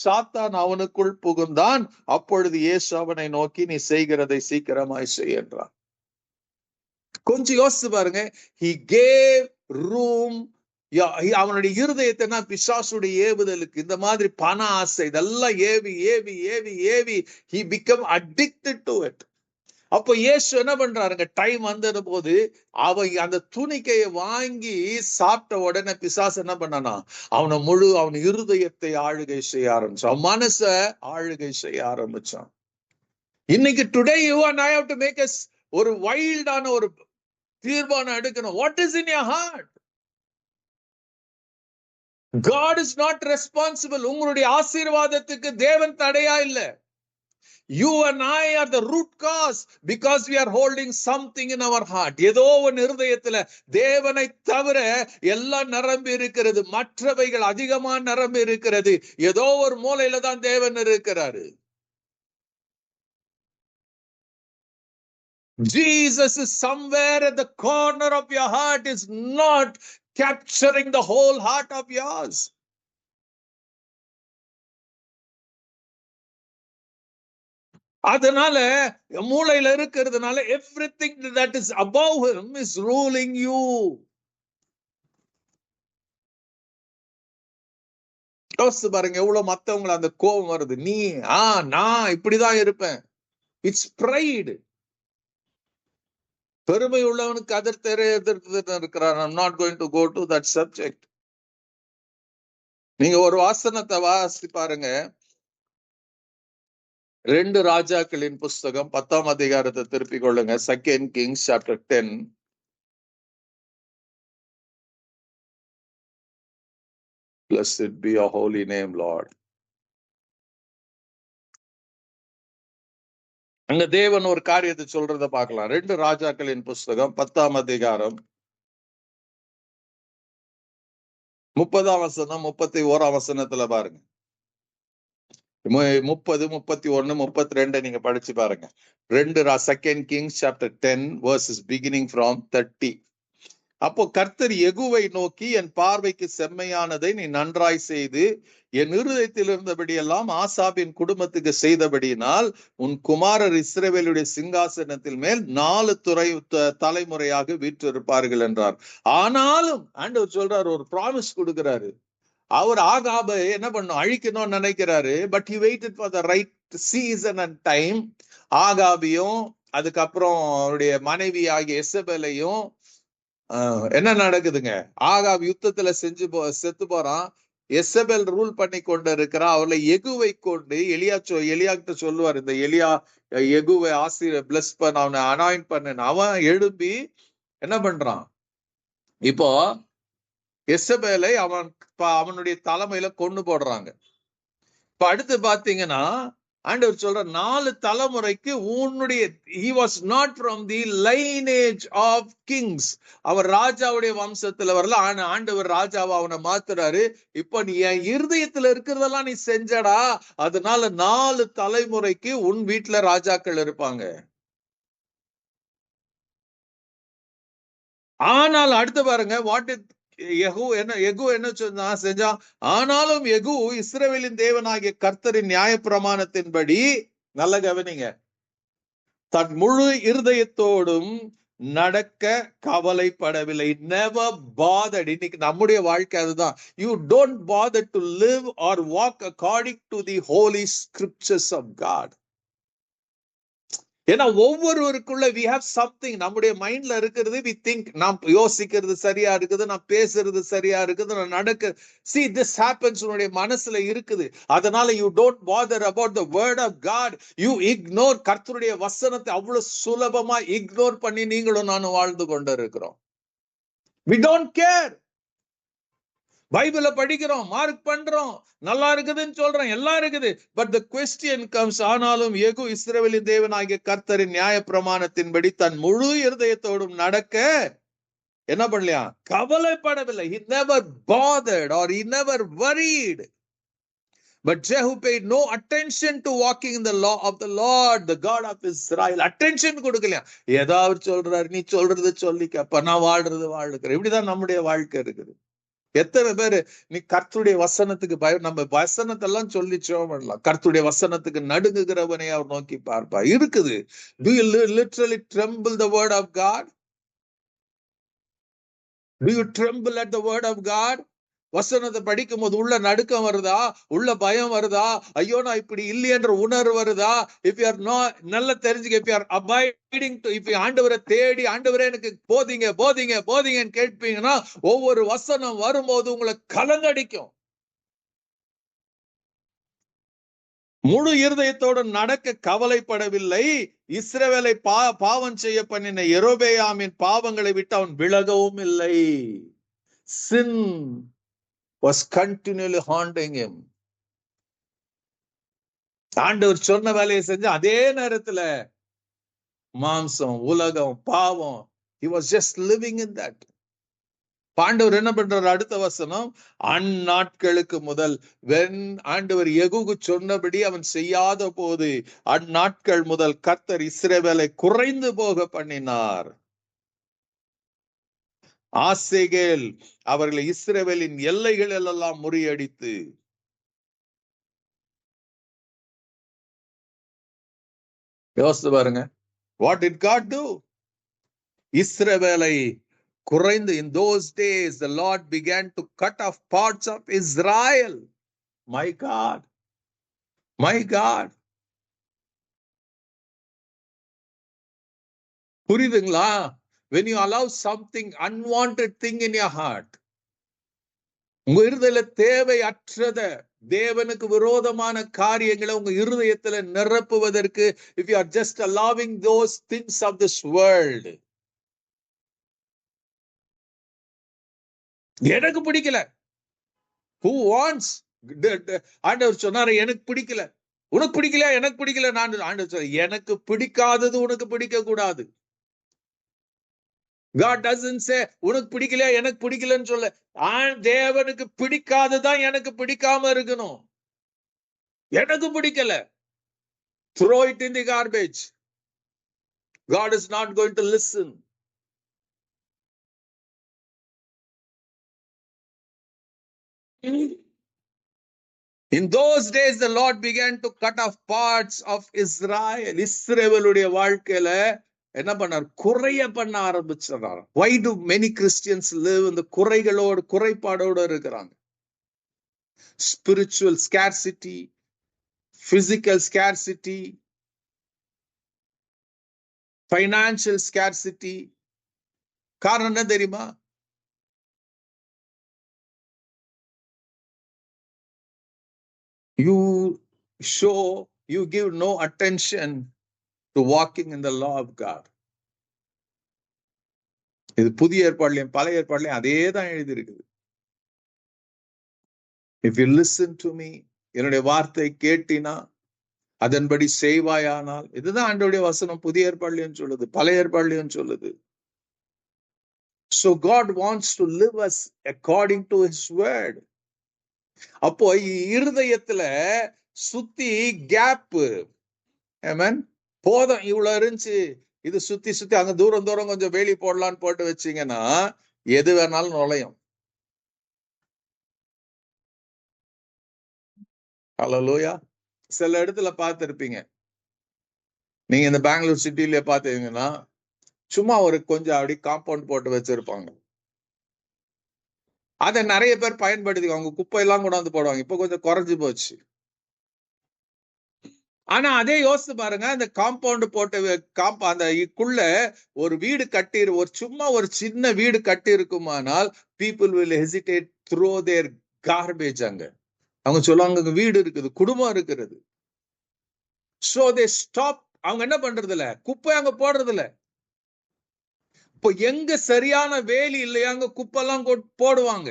சாத்தான் அவனுக்குள் புகுந்தான். அப்பொழுது இயேசு அவனை நோக்கி, நீ செய்கிறதை சீக்கிரமாய் செய் என்றான். கொஞ்சம் யோசிச்சு பாருங்க. he gave room. அவனுடைய இருதயத்தை பிசாசுடைய ஏவுதலுக்கு, இந்த மாதிரி பண ஆசை இதெல்லாம் AV AV AV AV he become addicted to it. அப்போ இயேசு என்ன பண்றாருங்க, டைம் வந்தது போது அவன் அந்த துணிக்கையை வாங்கி சாப்பிட்ட உடனே பிசாசு என்ன பண்ணானா, அவன் இருதயத்தை ஆளுகை செய்ய ஆரம்பிச்சான், அவன் மனச ஆளுகை செய்ய ஆரம்பிச்சான். இன்னைக்கு today you and I have to make us ஒரு வைல்டான ஒரு தீர்மானம் எடுக்கணும். What is in your heart? God is not responsible. உங்களுடைய ஆசீர்வாதத்துக்கு தேவன் தடையா இல்ல. You and I are the root cause because we are holding something in our heart. ஏதோ ஒரு இருதயத்துல தேவனை தவிர எல்லாம் நிரம்பி இருக்கிறது, மற்றவைகள் அதிகமா நிரம்பி இருக்கிறது. ஏதோ ஒரு மூலையில தான் தேவன் இருக்கிறாரு. Jesus is somewhere at the corner of your heart, is not capturing the whole heart of yours. அதனால மூளையில இருக்கிறதுனால everything that is above him is ruling you. யோசிச்சு பாருங்க, எவ்வளவு மத்தவங்களை அந்த கோபம் வருது. நான் இப்படிதான் இருப்பேன். It's pride. பெருமை உள்ளவனுக்கு எதிர்த்து இருக்கிறார். I'm not going to go to that subject. நீங்க ஒரு வாசனத்தை வாசி பாருங்க. 2 ராஜாக்களின் புஸ்தகம் 10ஆம் அதிகாரத்தை திருப்பிக் கொள்ளுங்க. 2 Kings chapter 10. Blessed be your holy name, Lord. அங்க தேவன் ஒரு காரியத்தை சொல்றத பார்க்கலாம். 2 ராஜாக்களின் புஸ்தகம் 10ஆம் அதிகாரம் 30ஆம் வசனம் 31ஆம் வசனத்துல பாருங்க. 30, 31, 32 நீங்க படிச்சு பாருங்க. 2 Kings chapter 10 verses beginning from 30. அப்போ கர்த்தர் யெகூவை நோக்கி, என் பார்வைக்கு செம்மையானதை நீ நன்றாய் செய்து என் இருதயத்தில் இருந்தபடியெல்லாம் ஆசாபின் குடும்பத்துக்கு செய்தபடியினால் உன் குமாரர் இஸ்ரவேலுடைய சிங்காசனத்தில் மேல் 4 தலைமுறையாக வீற்றிருப்பார்கள் என்றார். ஆனாலும் ஆண்டவர் சொல்றாரு, ஒரு ப்ராமிஸ் கொடுக்கிறாரு. அவர் ஆகாபை என்ன பண்ணும், அழிக்கணும்னு நினைக்கிறாரு. But he waited for the right season and time. ஆகாபியும் அதுக்கப்புறம் அவருடைய மனைவி ஆகிய எசபேலையும் என்ன நடக்குதுங்க, ஆகாப் யுத்தத்துல செத்து போறான். எசபேல் ரூல் பண்ணி கொண்டு இருக்கிறா. அவர்களை யெகூவை கொண்டு எலியாக்கிட்ட சொல்லுவார், இந்த யெகூவை பிளஸ் பண்ண, அவனை அனாயிண்ட் பண்ண. அவன் எழுப்பி என்ன பண்றான், இப்போ எசபேலை அவனுடைய தலைமையில கொண்டு போடுறாங்க. இப்ப அடுத்து பாத்தீங்கன்னா ஆண்டவர் சொல்ற 4 தலைமுறைக்கு உன்னுடைய he was not from the lineage of kings. அவர் ராஜாவுடைய வம்சத்துல வரல. ஆண்டவர் ராஜாவை அவனை மாத்துறாரு. இப்ப நீ என் இருதயத்துல இருக்கிறதெல்லாம் நீ செஞ்சடா, அதனால 4 தலைமுறைக்கு உன் வீட்டுல ராஜாக்கள் இருப்பாங்க. ஆனால் அடுத்து பாருங்க, யெகூ என்ன செஞ்சா, ஆனாலும் யெகூ இஸ்ரவேலின் தேவனாகிய கர்த்தரின் நியாயப்பிரமாணத்தின்படி, நல்ல கவனிங்க, தன் முழு இருதயத்தோடும் நடக்க கவலைப்படவில்லை. never bothered. இன்னைக்கு நம்முடைய வாழ்க்கை அதுதான். you don't bother to live or walk according to the holy scriptures of God. ஏன்னா ஒவ்வொருவருக்குள்ள we have something நம்முடைய மைண்ட்ல இருக்கிறது. we think நாம் யோசிக்கிறது சரியா இருக்குது, நான் பேசுறது சரியா இருக்குது, நான் நடக்க. see this happens உன்னுடைய மனசுல இருக்குது. அதனால you don't bother about the word of God. you ignore. கர்த்தருடைய வசனத்தை அவ்வளவு சுலபமா இக்னோர் பண்ணி நீங்களும் நானும் வாழ்ந்து கொண்டு இருக்கிறோம். we don't care. பைபிள படிக்கிறோம், மார்க் பண்றோம், நல்லா இருக்குதுன்னு சொல்றோம், எல்லாம் இருக்குது. பட் the question comes, ஆனாலும் யெகூ இஸ்ரவேலின் தேவனாகிய கர்த்தரின் நியாயப்பிரமாணத்தின்படி தன் முழு இருதயத்தோடும் நடக்க என்ன பண்ணலையா, கவலைப்படவில்லை. he never bothered or he never worried. But Jehu paid no attention to walking in the law of the Lord, the God of Israel. attention கொடுக்கலையா. ஏதாவது சொல்றாரு, நீ சொல்றது சொல்லிக்க, அப்ப நான் வாழ்றது வாழ்க்கிறேன். இப்படிதான் நம்முடைய வாழ்க்கை இருக்குது. எத்தனை பேரு நீ கர்த்தருடைய வசனத்துக்கு நம்ம வசனத்தெல்லாம் சொல்லி பண்ணலாம். கர்த்தருடைய வசனத்துக்கு நடுங்குகிறவனை அவர் நோக்கி பார்ப்பா. இருக்குது. Do you literally tremble the word of God? Do you tremble at the word of God? வசனத்தை படிக்கும் போது உள்ள நடுக்கம் வருதா? உள்ள பயம் வருதா? ஐயோ நான் இப்படி இல்லையென்ற உணர்வு வருதா? If you are not, நல்லா தெரிஞ்சுக்க, if you are abiding to, if you ஆண்டவரை தேடி ஆண்டவரே எனக்கு போதிங்க போதிங்க போதிங்கன்னு கேட்பீங்கன்னா ஒவ்வொரு வசனம் வரும்போது உங்களை கலங்கடிக்கும். முழு இருதயத்தோடு நடக்க கவலைப்படவில்லை. இஸ்ரவேலை பாவம் செய்ய பண்ணின யெரொபெயாமின் பாவங்களை விட்டு அவன் விலகவும் இல்லை. Sin was continually haunting him. ஆண்டவர் சொன்ன வேலையை செஞ்ச அதே நேரத்துல மாம்சம், உலகம், பாவம், he was just living in that. ஆண்டவர் என்ன பண்றார்? அடுத்த வசனம், அந்நாட்களுக்கு முதல், ஆண்டவர் யெகூக்கு சொன்னபடி அவன் செய்யாத போது அந்நாட்கள் முதல் கர்த்தர் இஸ்ரவேலை குறைந்து போக பண்ணினார். ஆசேகேல் அவர்களை இஸ்ரவேலின் எல்லைகள் எல்லாம் முறியடித்து, யோசித்து பாருங்க, what did God do? இஸ்ரவேலை குறைந்து, in those days the Lord began to cut off parts of Israel. My God, my God. புரியுதுங்களா? When you allow something unwanted thing in your heart, உங்க இருதயத்துல தேவையற்றத, தேவனுக்கு விரோதமான காரியங்களை உங்க இருதயத்துல நிரப்புவதற்கு, if you are just allowing those things of this world, எனக்கு பிடிக்கல, who wants, ஆண்டவர் சொன்னாரு எனக்கு பிடிக்கல, உனக்கு பிடிக்கல, எனக்கு பிடிக்கல, நான் ஆண்டவர் சொல்ல, எனக்கு பிடிக்காதது உனக்கு பிடிக்க கூடாது. God doesn't say உனக்கு பிடிக்கல எனக்கு பிடிக்கலன்னு சொல்ல, தேவனுக்கு பிடிக்காததான் எனக்கு பிடிக்காம இருக்கணும். எனக்கு பிடிக்கல, throw it in the garbage. God is not going to listen. In those days the Lord began to cut off parts of Israel. இஸ்ரவேலுடைய வாழ்க்கையில என்ன பண்ணார்? குறைய பண்ண ஆரம்பிச்சார். Why do many Christians live in the குறைகளோடு, குறைபாடோடு இருக்கிறாங்க? Spiritual scarcity, physical scarcity, financial scarcity. காரணம் என்ன தெரியுமா? You give no attention to walking in the law of God. இது புதிய ஏற்பாடுலயும் பழைய ஏற்பாடுலயும் அதே தான் எழுதி இருக்குது. If you listen to me, என்னுடைய வார்த்தை கேட்டினா, அதன்படி செய்வாயானால், இதுதான் ஆண்டவருடைய வசனம் புதிய ஏற்பாடுலயும் சொல்லுது, பழைய ஏற்பாடுலயும் சொல்லுது. So God wants to live us according to his word. அப்போ இருதயத்துல சுத்தி கேப், ஆமென், போதும் இவ்வளவு இருந்துச்சு, இது சுத்தி சுத்தி அங்க தூரம் தூரம் கொஞ்சம் வேலி போடலான்னு போட்டு வச்சீங்கன்னா எது வேணாலும் நுழையும். ஹல்லேலூயா. சில இடத்துல பார்த்திருப்பீங்க நீங்க, இந்த பெங்களூர் சிட்டில பாத்தீங்கன்னா சும்மா ஒரு கொஞ்சம் அப்படி காம்பவுண்ட் போட்டு வச்சிருப்பாங்க. அதை நிறைய பேர் பயன்படுத்தி அவங்க குப்பை எல்லாம் கூட வந்து போடுவாங்க. இப்ப கொஞ்சம் குறைஞ்சு போச்சு. ஆனா அதே யோசிச்சு பாருங்க, அந்த காம்பவுண்ட் போட்டு அந்த இதுக்குள்ள ஒரு வீடு கட்டி, ஒரு சும்மா ஒரு சின்ன வீடு கட்டி இருக்குமானால் people will hesitate throw their garbage அங்க. அவங்க சொல்லுவாங்க அங்க வீடு இருக்குது, குடும்பம் இருக்கிறது. So they stop. அவங்க என்ன பண்றது இல்ல, குப்பை அங்க போடுறது இல்ல. இப்போ எங்க சரியான வேலி இல்லையா அங்க குப்பை எல்லாம் போடுவாங்க.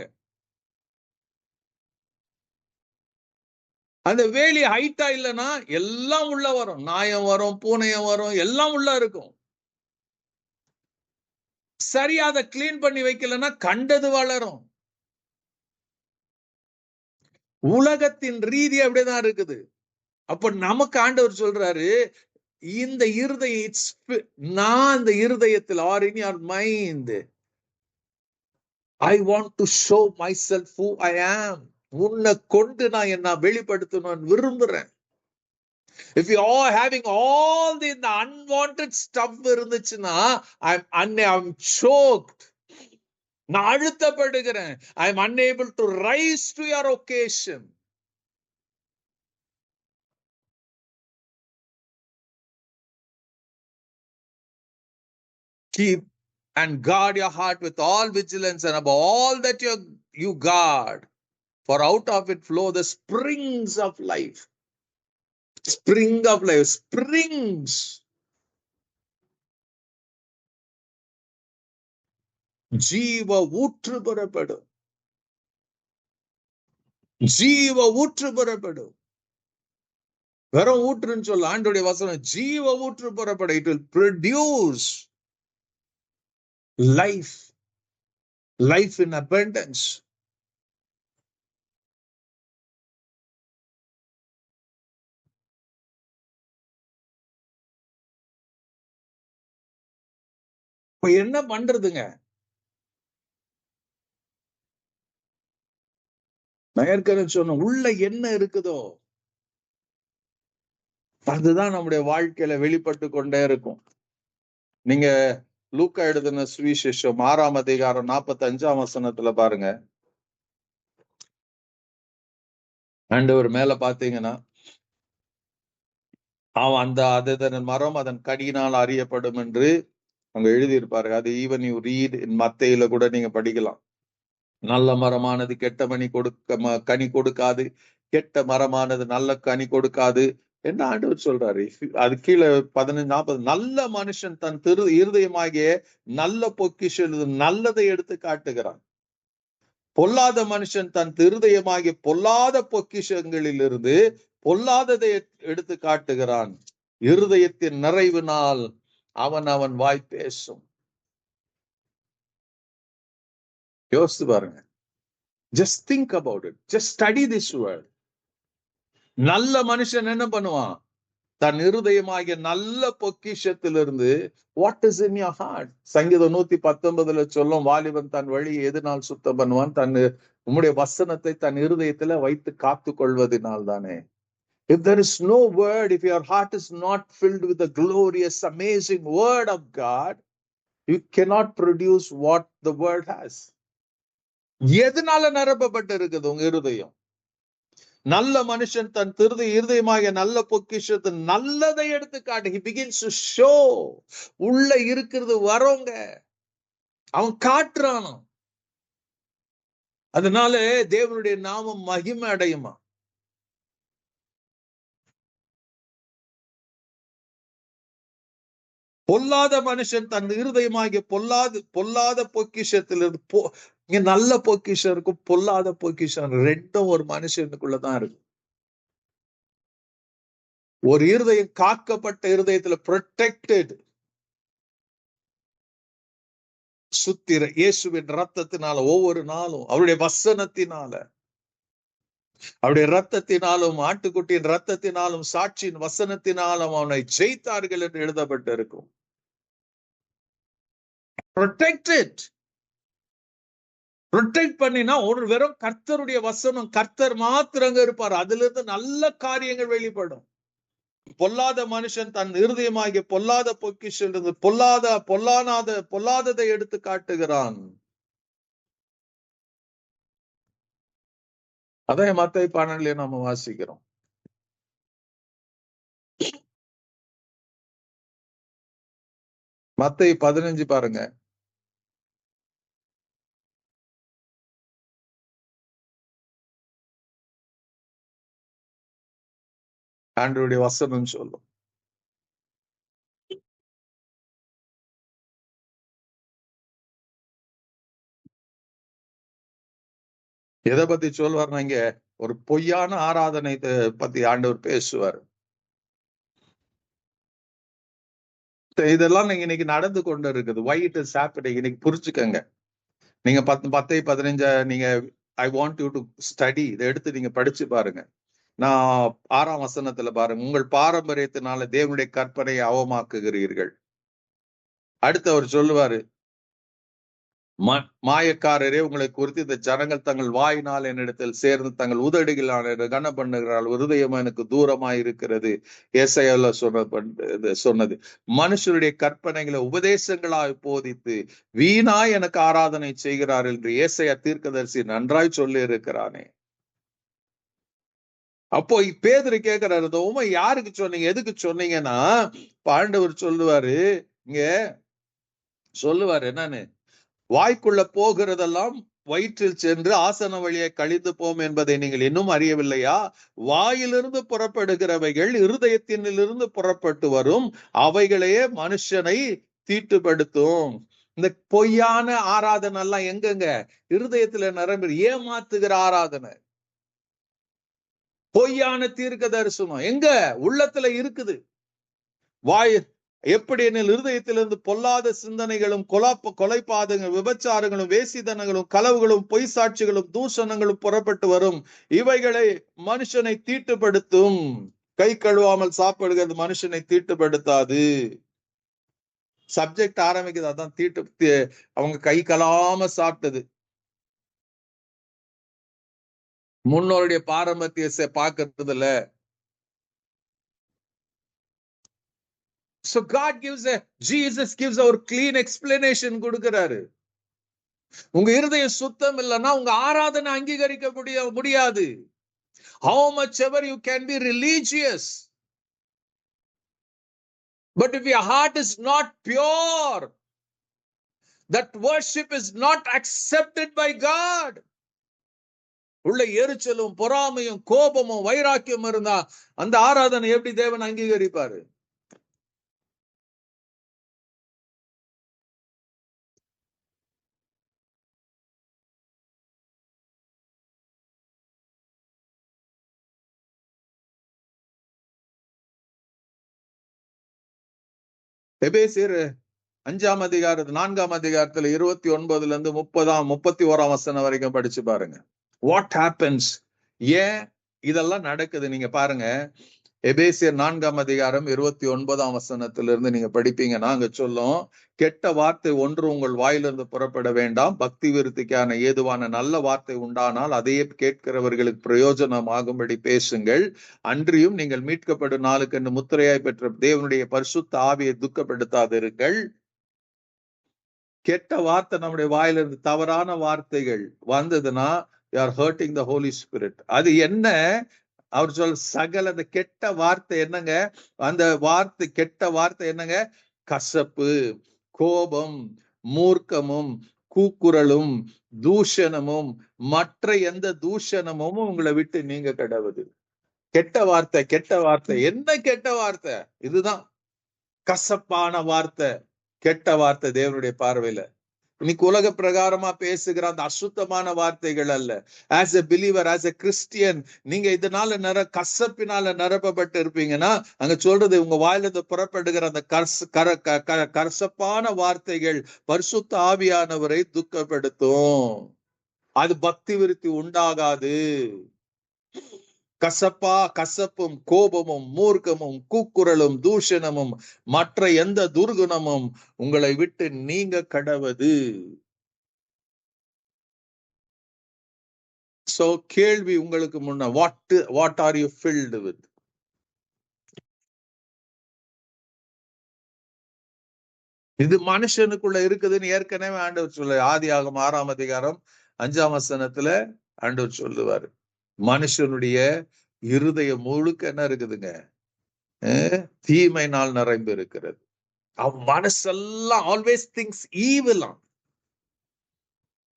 அந்த வேலி ஹைட்டா இல்லைன்னா எல்லாம் உள்ள வரும், நாயம் வரும், பூனையம் வரும், எல்லாம் உள்ள இருக்கும். சரியா அதை கிளீன் பண்ணி வைக்கலன்னா கண்டது வளரும். உலகத்தின் ரீதி அப்படிதான் இருக்குது. அப்ப நமக்கு ஆண்டவர் சொல்றாரு, இந்த இருதயம், நான் இந்த இருதயத்தில், or in your mind, I want to show myself who I am. உன்னை கொண்டு நான் என்ன வெளிப்படுத்தணும்னு விரும்புறேன். If you are having all the unwanted stuff இருந்துச்சுன்னா, I'm choked. நான் அழுத்தப்படுகிறேன். I'm unable to rise to your occasion. Keep and guard your heart with all vigilance, and above all that you guard, for out of it flow the springs of life. Spring of life, springs. ஜீவ ஊற்று பெறப்படும். ஜீவ ஊற்று பெறப்படும். வெறும் ஊற்றுன்னு சொல்ல ஆண்டோடைய வசனம், ஜீவ ஊற்று பெறப்படும். It will produce life, life in abundance. இப்ப என்ன பண்றதுங்க? நான் ஏற்கனவே சொன்ன, உள்ள என்ன இருக்குதோ அதுதான் நம்முடைய வாழ்க்கையில வெளிப்பட்டு கொண்டே இருக்கும். நீங்க லூக்கா எழுதின சுவிசேஷம் 6ஆம் அதிகாரம் 45ஆம் வசனத்துல பாருங்க. ஆண்டவர் மேல பாத்தீங்கன்னா, அவன் அதன் மரம் அதன் கனியினால் அறியப்படும் என்று அங்க எழுதியிருப்பாரு. அது ஈவன் யூ ரீட் இன் மத்தேயில கூட நீங்க படிக்கலாம். நல்ல மரமானது கெட்ட கனி கொடுக்காது, கெட்ட மரமானது நல்ல கனி கொடுக்காது என்ன ஆண்டவர் சொல்றாரு. அது கீழே 15-40, நல்ல மனுஷன் தன் இருதயமாகிய நல்ல பொக்கிஷம் நல்லதை எடுத்து காட்டுகிறான். பொல்லாத மனுஷன் தன் இருதயமாகிய பொல்லாத பொக்கிஷங்களிலிருந்து பொல்லாததை எடுத்து காட்டுகிறான். இருதயத்தின் நிறைவினால் அவன் வாய் பேசும். யோசித்து பாருங்க. Just think about it. Just study this word. நல்ல மனுஷன் என்ன பண்ணுவான்? தன் இருதயமாகிய நல்ல பொக்கிஷத்திலிருந்து, what is in your heart? சங்கீதம் 119 சொல்லும், வாலிபன் தன் வழியை எதனால் சுத்தம் பண்ணுவான்? உம்முடைய வசனத்தை தன் இருதயத்துல வைத்து காத்து கொள்வதனால் தானே. If there is no word, if your heart is not filled with the glorious, amazing word of God, you cannot produce what the word has. எதனால நிரப்பப்பட்டு இருக்குது உங்க இருதயம்? நல்ல மனுஷன் தன் இருதயமாக நல்ல பொக்கிஷத்து நல்லதை எடுத்து காட்டு. He begins to show. உள்ள இருக்கிறது வரோங்க, அவன் காட்டுறான். அதனால தேவனுடைய நாமம் மகிமை அடையுமா? பொல்லாத மனுஷன் தன் இருதயமாகிய பொல்லாத பொக்கிஷத்திலிருந்து, இங்க நல்ல பொக்கிஷம் இருக்கும், பொல்லாத பொக்கிஷம், ரெண்டும் ஒரு மனுஷனுக்குள்ளதான் இருக்கு. ஒரு இருதயம் காக்கப்பட்ட இருதயத்துல ப்ரொடெக்டட், சுத்திர இயேசுவின் ரத்தத்தினால, ஒவ்வொரு நாளும் அவருடைய வசனத்தினால, அவருடைய ரத்தத்தினாலும் ஆட்டுக்குட்டியின் ரத்தத்தினாலும் சாட்சியின் வசனத்தினாலும் அவனை ஜெயித்தார்கள் என்று எழுதப்பட்டிருக்கும். ப்ரொடெக்டட். ப்ரொடெக்ட் பண்ணினா ஒரு வெறும் கர்த்தருடைய வசனம், கர்த்தர் மாத்திரங்க இருப்பார். அதுல இருந்து நல்ல காரியங்கள் வெளிப்படும். பொல்லாத மனுஷன் தன் இருதயமாகிய பொல்லாத பொக்கிஷிலிருந்து பொல்லாததை எடுத்து காட்டுகிறான். அதே மத்தேயு 12 நம்ம வாசிக்கிறோம். மத்தேயு 15 பாருங்க. ஆண்டவருடைய வசனம் சொல்லும். எதை பத்தி சொல்வார்? இங்க ஒரு பொய்யான ஆராதனை பத்தி ஆண்டவர் பேசுவார். இதெல்லாம் நீங்க இன்னைக்கு நடந்து கொண்டு இருக்குது. why it is happening இன்னைக்கு புரிஞ்சுக்கங்க. நீங்க மத்தேயு 15 நீங்க I want you to study, இதை எடுத்து நீங்க படிச்சு பாருங்க. நான் 6ஆம் வசனத்துல பாருங்க, உங்கள் பாரம்பரியத்தினால தேவனுடைய கற்பனையை அவமாக்குகிறீர்கள். அடுத்து அவர் சொல்லுவாரு, மாயக்காரரே, உங்களை குறித்து இந்த ஜனங்கள் தங்கள் வாயினால் என்னிடத்தில் சேர்ந்து தங்கள் உதடுகளால் கன பண்ணுகிறாள், இருதயம் எனக்கு தூரமாய் இருக்கிறது. ஏசாயால சொன்னது. மனுஷருடைய கற்பனைகளை உபதேசங்களாய் போதித்து வீணாய் எனக்கு ஆராதனை செய்கிறார் என்று ஏசாயா தீர்க்கதரிசி நன்றாய் சொல்லி இருக்கிறானே. அப்போ பேதுரு கேட்கிறாரு, இந்த உண்மை யாருக்கு சொன்னீங்க, எதுக்கு சொன்னீங்கன்னா ஆண்டவர் சொல்லுவாரு, இங்க சொல்லுவாரு என்னன்னு, வாய்க்குள்ள போகிறதெல்லாம் வயிற்றில் சென்று ஆசன வழியை கழிந்து போம் என்பதை நீங்கள் இன்னும் அறியவில்லையா? வாயிலிருந்து புறப்படுகிறவைகள் இருதயத்தினிலிருந்து புறப்பட்டு வரும், அவைகளையே மனுஷனை தீட்டுப்படுத்தும். இந்த பொய்யான ஆராதனை எல்லாம் எங்கெங்க? இருதயத்துல நிரம்பி ஏமாத்துகிற ஆராதனை, பொய்யான தீர்க்க தரிசனம் எங்க? உள்ளத்துல இருக்குது. வாய் எப்படி எனில் இருதயத்திலிருந்து பொல்லாத சிந்தனைகளும் கொலைபாதங்களும் விபச்சாரங்களும் வேசித்தனங்களும் களவுகளும் பொய் சாட்சிகளும் தூஷணங்களும் புறப்பட்டு வரும், இவைகளை மனுஷனை தீட்டுப்படுத்தும். கை கழுவாமல் சாப்பிடுகிறது மனுஷனை தீட்டுப்படுத்தாது. சப்ஜெக்ட் ஆரம்பிக்குது, அதான் தீட்டு. அவங்க கை கலாம சாப்பிட்டது. முன்னோருடைய பாரம்பரியத்தை பார்க்கறதுல. So God Jesus gives our clean explanation கொடுக்கிறாரு. உங்க இருதயம் சுத்தம் இல்லைன்னா உங்க ஆராதனை அங்கீகரிக்க முடியாது. How much ever you can be religious, but if your heart is not pure, that worship is not accepted by God. உள்ள எரிச்சலும் பொறாமையும் கோபமும் வைராக்கியம் இருந்தா அந்த ஆராதனை எப்படி தேவன் அங்கீகரிப்பாரு? எபேசியர் 5ஆம் அதிகாரத்து 4ஆம் அதிகாரத்துல 29 31 வசனம் வரைக்கும் படிச்சு பாருங்க. What happens? ஏன் இதெல்லாம் நடக்குது? நீங்க பாருங்க, எபேசியர் 4ஆம் அதிகாரம் 29ஆம் வசனத்திலிருந்து நீங்க படிப்பீங்கன்னா அங்க சொல்லும், கெட்ட வார்த்தை ஒன்று உங்கள் வாயிலிருந்து புறப்பட வேண்டாம், பக்தி விருத்திக்கான ஏதுவான நல்ல வார்த்தை உண்டானால் அதையே கேட்கிறவர்களுக்கு பிரயோஜனமாகும்படி பேசுங்கள். அன்றியும் நீங்கள் மீட்கப்படும் நாளுக்கு என்று முத்திரையாய் பெற்ற தேவனுடைய பரிசுத்த ஆவியை துக்கப்படுத்தாதிருங்கள். கெட்ட வார்த்தை நம்முடைய வாயிலிருந்து தவறான வார்த்தைகள் வந்ததுன்னா you are hurting the Holy Spirit. அது என்ன? அவர் சொல் சகல அந்த கெட்ட வார்த்தை என்னங்க? அந்த வார்த்தை கெட்ட வார்த்தை என்னங்க? கசப்பு, கோபம், மூர்க்கமும், கூக்குரலும், தூஷணமும், மற்ற எந்த தூஷணமும் உங்களை விட்டு நீங்க கடவுது. கெட்ட வார்த்தை, கெட்ட வார்த்தை என்ன? கெட்ட வார்த்தை இதுதான், கசப்பான வார்த்தை, கெட்ட வார்த்தை தேவனுடைய பார்வையில. இன்னைக்கு உலக பிரகாரமா பேசுகிற அந்த அசுத்தமான வார்த்தைகள் அல்ல. As a believer, as a Christian, நீங்க இதனால கசப்பினால நிரப்பப்பட்டு இருப்பீங்கன்னா அங்க சொல்றது உங்க வாயிலிருந்து புறப்படுகிற அந்த கசப்பான வார்த்தைகள் பரிசுத்த ஆவியானவரை துக்கப்படுத்தும். அது பக்தி விருத்தி உண்டாகாது. கசப்பும் கோபமும் மூர்க்கமும் கூக்குரலும் தூஷணமும் மற்ற எந்த துர்குணமும் உங்களை விட்டு நீங்க கடவது. சோ கேள்வி உங்களுக்கு முன்ன, what are you filled with? இது மனுஷனுக்குள்ள இருக்குதுன்னு ஏற்கனவே ஆண்டவர் சொல்ல, ஆதியாகமம் 6ஆம் அதிகாரம் 5ஆம் வசனத்துல ஆண்டவர் சொல்லுவாரு, மனுஷனுடைய இருதயம் முழுக்க என்ன இருக்குதுங்க? தீமையினால் நிறைந்து இருக்கிறது. அவன் மனசெல்லாம் ஆல்வேஸ் திங்ஸ் ஈவில்.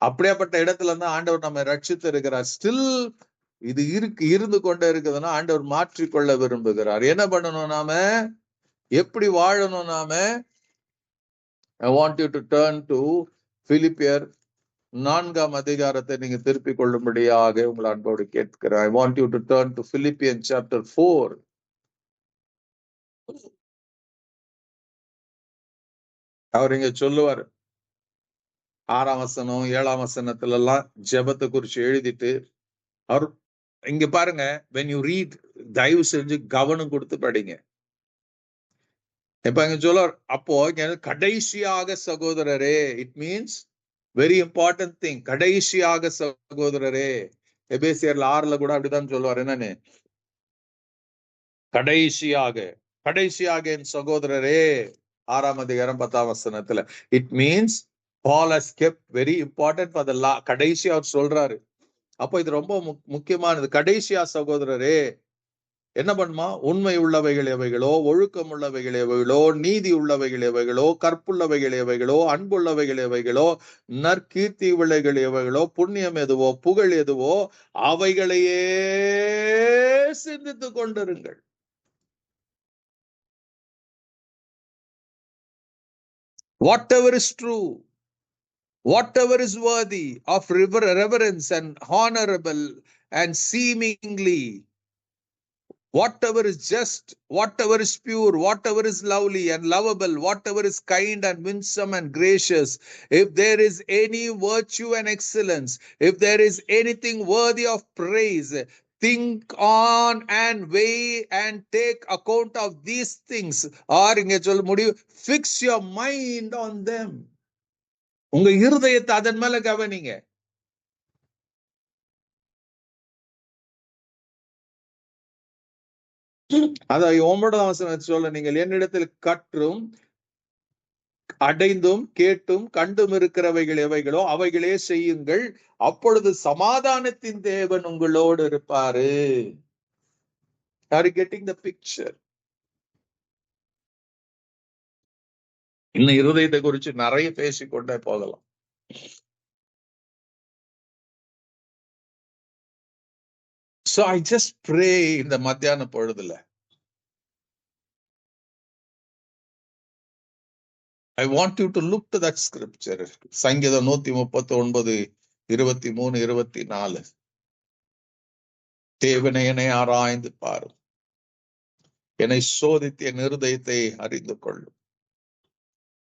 அப்படியாப்பட்ட இடத்துல இருந்து ஆண்டவர் நம்ம ரட்சித்து இருக்கிறார். ஸ்டில் இது இருந்து கொண்டே இருக்குதுன்னா ஆண்டவர் மாற்றிக்கொள்ள விரும்புகிறார். என்ன பண்ணணும் நாம? எப்படி வாழணும் நாம? I want you to turn to பிலிப்பியர் 4ஆம் அதிகாரத்தை நீங்க திருப்பிக் கொள்ளும்படியாக உங்களை அன்போடு கேட்கிறேன். I want you to turn to Philippians chapter 4. அவர் இங்க சொல்லுவார், 6ஆம் வசனம் 7ஆம் வசனத்துல எல்லாம் ஜெபத்தை குறிச்சு எழுதிட்டு அவர் இங்க பாருங்க, when you read, தயவு செஞ்சு கவனம் கொடுத்து படிங்க. இப்ப இங்க சொல்ல, அப்போ கடைசியாக சகோதரரே, it means very important thing. கடைசியாக சகோதரரே, எபேசியர்ல 6 கூட அப்படிதான் சொல்லுவார். என்னன்னு? கடைசியாக என் சகோதரரே, 6ஆம் அதிகாரம் 10ஆம் வசனத்துல. It means Paul has kept very important for the கடைசி அவர் சொல்றாரு. அப்போ இது ரொம்ப முக்கியமானது. கடைசியா சகோதரரே என்ன பண்ணுமா? உண்மை உள்ளவைகள் எவைகளோ, ஒழுக்கம் உள்ளவைகள் எவைகளோ, நீதி உள்ளவைகள் எவைகளோ, கற்புள்ளவைகள் எவைகளோ, அன்புள்ளவைகள் எவைகளோ, நற்கீர்த்தி விளைகள் எவைகளோ, புண்ணியம் எதுவோ, புகழ் எதுவோ, அவைகளையே சிந்தித்துக் கொண்டிருங்கள். Whatever is true, whatever is worthy of reverence and honorable and seemingly, whatever is just, whatever is pure, whatever is lovely and lovable, whatever is kind and winsome and gracious, if there is any virtue and excellence, if there is anything worthy of praise, think on and weigh and take account of these things. Or inge சொல்ல முடியும், fix your mind on them. உங்க இருதயத்தை அதன் மேல கவனிங்க. அத 9ஆம் வசனம் சொல்ல, நீங்கள் என்னிடத்தில் கற்றும் அடைந்தும் கேட்டும் கண்டும் இருக்கிறவைகள் எவைகளோ அவைகளே செய்யுங்கள், அப்பொழுது சமாதானத்தின் தேவன் உங்களோடு இருப்பாரு. Are you getting the picture? இன்னும் இருதயத்தை குறித்து நிறைய பேசிக்கொண்டே போகலாம். So I just pray இந்த மத்தியான பொழுதுல, I want you to look to that scripture. சங்கீதம் 139, 23, 24. தேவனை என்னை ஆராய்ந்து பாரும், என்னை சோதித்து என் இருதயத்தை அறிந்து கொள்ளும்,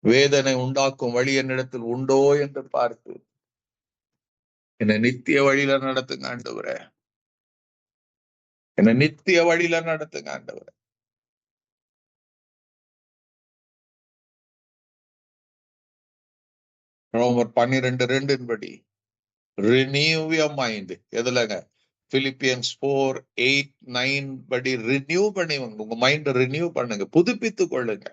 வேதனை உண்டாக்கும் வழி என்னிடத்தில் உண்டோ என்று பார்த்து என்னை நித்திய வழியில நடத்துங்க ஆண்டவரே, என்னை நித்திய வழியில நடத்துங்க ஆண்டவரே. ரோமர் 12:2 படி renew your mind. எதுலங்க? Philippians 4:8-9 படி ரினியூ பண்ணி உங்க மைண்ட் ரினியூ பண்ணுங்க, புதுப்பித்து கொள்ளுங்க.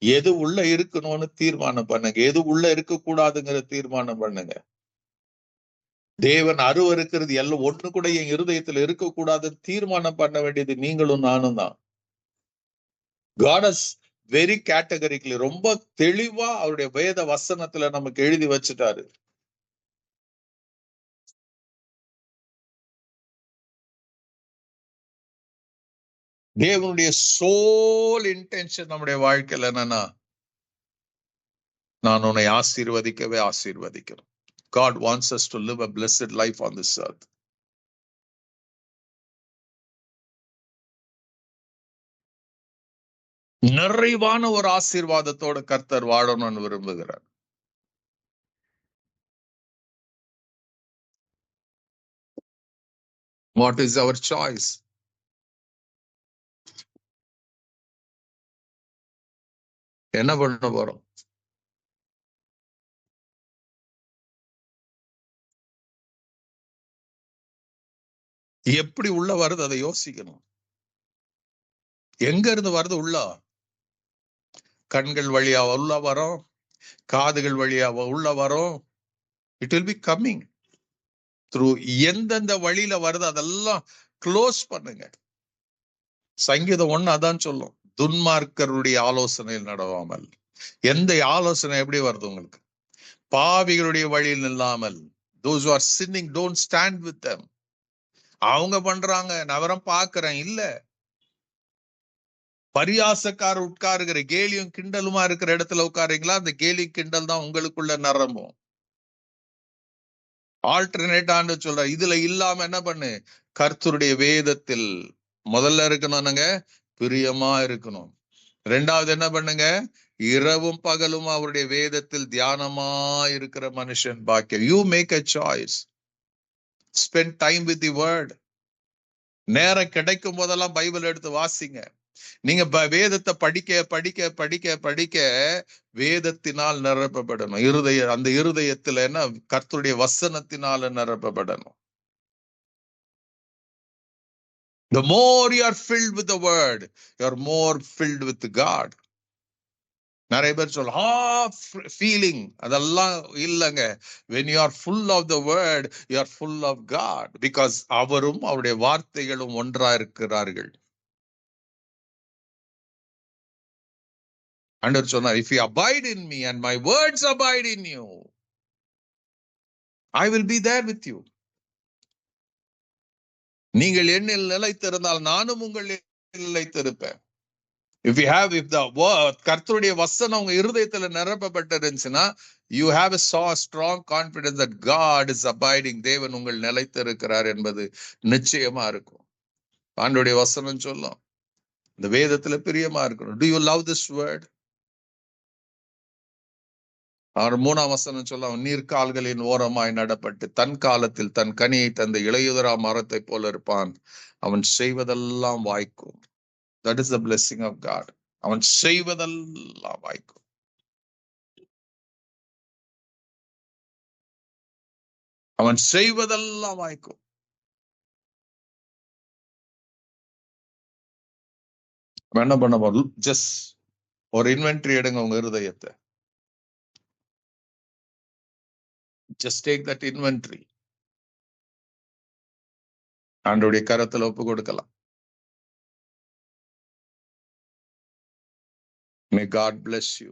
எது உள்ள இருக்கணும்னு தீர்மானம் பண்ணுங்க, எது உள்ள இருக்க கூடாதுங்கிற தீர்மானம் பண்ணுங்க. தேவன் அருவருக்கிறது எல்லாம் ஒண்ணு கூட என் இருதயத்துல இருக்கக்கூடாதுன்னு தீர்மானம் பண்ண வேண்டியது நீங்களும் நானும் தான். God is very categorically, ரொம்ப தெளிவா அவருடைய வேத வசனத்துல நமக்கு எழுதி வச்சுட்டாரு. தேவனுடைய சோல் இன்டென்ஷன் நம்முடைய வாழ்க்கையில என்னன்னா, நான் உன்னை ஆசீர்வதிக்கவே ஆசீர்வதிக்கிறேன். God wants us to live a blessed life on this earth. நிறைவான ஒரு ஆசீர்வாதத்தோட கர்த்தர் வாழணும்னு விரும்புகிறார். What is our choice? என்ன பண்ண போறோம்? எப்படி உள்ள வருது அதை யோசிக்கணும். எங்க இருந்து வருது உள்ள? கண்கள் வழியா உள்ள வரும், காதுகள் வழியா உள்ள வரும். It will be coming through. எந்தெந்த வழியில வருது அதெல்லாம் க்ளோஸ் பண்ணுங்க. சங்கீதம் 1 அதான் சொல்லும், துன்மார்க்கருடைய ஆலோசனையில் நடவாமல். எந்த ஆலோசனை எப்படி வருது உங்களுக்கு? பாவிகளுடைய வழியில் நில்லாமல். Those who are sinning, don't stand with them. அவங்க பண்றாங்க, நவரம் பாக்குறேன் இல்ல. பரியாசக்கார உட்காருகிற கேலியும் கிண்டலுமா இருக்கிற இடத்துல உட்காருங்களா, அந்த கேலி கிண்டல் தான் உங்களுக்குள்ள நரம்பும். ஆல்டர்னேட் ஆண்டு சொல்ற இதுல இல்லாம என்ன பண்ணு, கர்த்தருடைய வேதத்தில் முதல்ல இருக்கணும்னுங்க, பிரியமா இருக்கணும். 2வது என்ன பண்ணுங்க, இரவும் பகலும் அவருடைய வேதத்தில் தியானமா இருக்கிற மனுஷன் பாக்கியம். You make a choice. Spend time with the word. நேரம் கிடைக்கும் போதெல்லாம் பைபிள் எடுத்து வாசிங்க. நீங்க வேதத்தை படிக்க படிக்க படிக்க படிக்க வேதத்தினால் நிரப்பப்படணும். அந்த இருதயத்துல என்ன, கர்த்தருடைய வசனத்தினால நிரப்பப்படணும். The more you are filled with the word, you are more filled with God. நிறைய பேர் சொல்ல ஃபீலிங், அதெல்லாம் இல்லைங்க. when you are full of the word, you are full of God, because அவரும் அவருடைய வார்த்தைகளும் ஒன்றா இருக்கிறார்கள். ஆண்டவர் சொன்னார், if you abide in me and my words abide in you, I will be there with you. நீங்கள் என்னில் நிலைத்திருந்தால் நானும் உங்கள் நிலைத்திருப்பேன். if the word, கர்த்தருடைய வசனம் உங்க இருதயத்துல நிரப்பப்பட்டிருந்துச்சுன்னா, you have a strong confidence that God is abiding. தேவன் உங்கள் நிலைத்திருக்கிறார் என்பது நிச்சயமா இருக்கும். ஆண்டவருடைய வசனம் சொல்லும், இந்த வேதத்துல பிரியமா இருக்கணும். do you love this word? அவர் 3ஆம் வசனம் சொல்ல, நீர்க்கால்களின் ஓரமாய் நடப்பட்டு தன் காலத்தில் தன் கனியை தந்த இளையுதரா மரத்தை போல இருப்பான். அவன் செய்வதெல்லாம் வாய்க்கும். That is the blessing of God. அவன் செய்வதெல்லாம் வாய்க்கும். அவன் செய்வதெல்லாம் வாய்க்கும். என்ன பண்ண போறோம்? ஜஸ்ட் ஒரு இன்வென்ட்ரி எடுங்க உங்க இருதயத்தை. Just take that inventory. ஆண்டவருடைய கரத்துல ஒப்பு கொடுக்கலாம். May God bless you.